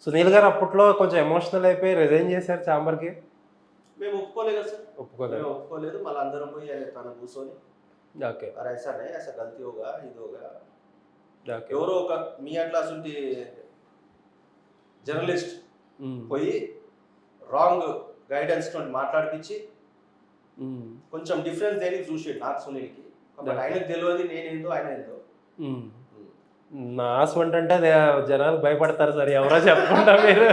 సునీల్ గారు అప్పట్లో కొంచెం ఎమోషనల్ అయిపోయి రిజైన్ చేశారు ఛాంబర్కి. మేము ఒప్పుకోలేదు కదా సార్, ఒప్పుకోలేదు. మేము ఒప్పుకోలేదు. మళ్ళీ అందరం పోయి తన కూర్చొని ఓకే. అరే ఐసా నే ఐసా గల్తీ హోగా ఇది హోగా. ఓకే. ఎవరో ఒక మీ అట్లాస్ ఉంటే జర్నలిస్ట్ పోయి రాంగ్ గైడెన్స్ తోటి మాట్లాడిపించి కొంచెం డిఫరెన్స్ దేనికి చూసాడు నాకు సునీల్కి. బట్ ఆయనకు తెలియదు నేనేందో ఆయన ఏందో. నా ఆశ అంటే జనాలు భయపడతారు సార్, ఎవరో చెప్పకుండా మీరు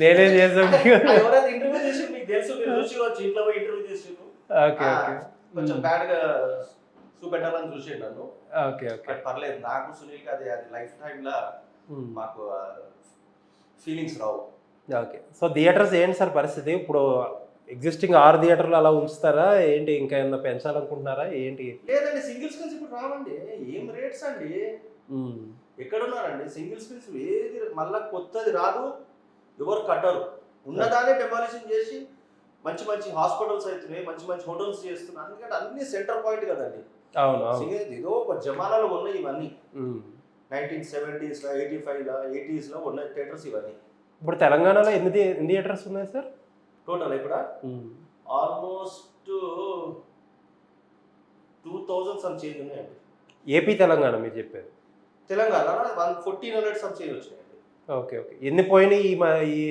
నేనేం చేసాను. ఎవరైతే ఇంటర్వ్యూ చేసి మీకు తెలుసు, మీరు చూసి ఇంట్లో పోయి ఇంటర్వ్యూ చేసి ఓకే. ఓకే. కొంచెం బ్యాడ్ గా చూపెట్టాలని చూసాడు నన్ను. ఓకే. ఓకే. పర్లేదు, నాకు సునీల్కి అది లైఫ్ టైమ్ లా మాకు ఫీలింగ్స్ రావు. ఓకే. సో థియేటర్స్ ఏంటి సార్ పరిస్థితి ఇప్పుడు? ఎగ్జిస్టింగ్ 6 థియేటర్లు అలా ఉంచుతారా ఏంటి, ఇంకా ఏమన్నా పెంచాలనుకుంటున్నారా ఏంటి? లేదండి, సింగిల్ స్క్రీన్స్ ఇప్పుడు రావండి. ఏం రేట్స్ అండి, ఎక్కడున్నారండి సింగిల్ స్క్రీన్స్? ఏది మళ్ళా కొత్తది రాదు, ఎవరు కట్టరు. ఉన్నదానే డెమాలిషన్ చేసి మంచి మంచి హాస్పిటల్స్ అవుతున్నాయి, మంచి మంచి హోటల్స్ చేస్తున్నారు. ఎందుకంటే అన్ని సెంటర్ పాయింట్ కదండి. అవును. ఏదో ఒక జమానాలో ఉన్నాయి ఇవన్నీ, 1970s, 85లో 80sలో ఉన్న థియేటర్స్ ఇవన్నీ. ఇప్పుడు తెలంగాణలో ఎన్ని థియేటర్స్ ఉన్నాయి సార్ టోటల్? ఇప్పుడు ఆల్మోస్ట్ 2000 సమ్ చేంజ్ ఉన్నాయండి. ఏపీ తెలంగాణ మీరు చెప్పేది? తెలంగాణ 1400 సమ్ చేంజ్ వచ్చినాయండి. ఓకే. ఓకే. ఎన్ని పోయినాయి ఈ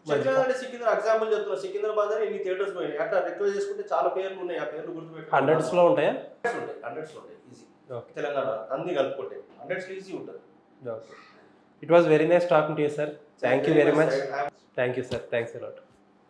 చెప్పలేదండి. సికింద్రాబాద్ ఎగ్జాంపుల్ చెప్తున్నా, సికింద్రాబాద్ అని ఇన్ని థియేటర్స్ పోయినాయి. అట్లా రిక్వెస్ట్ చేసుకుంటే చాలా పేర్లు ఉన్నాయి, ఆ పేర్లు గుర్తుపెట్టి హండ్రెడ్స్లో ఉంటాయా? హండ్రెడ్స్లో ఉంటాయి ఈజీ. ఓకే. తెలంగాణ అన్ని కలుపుకుంటే 100s ఈజీ ఉంటుంది. Okay. It was very nice talking to you sir. Thank you very much. Thank you sir. Thanks a lot.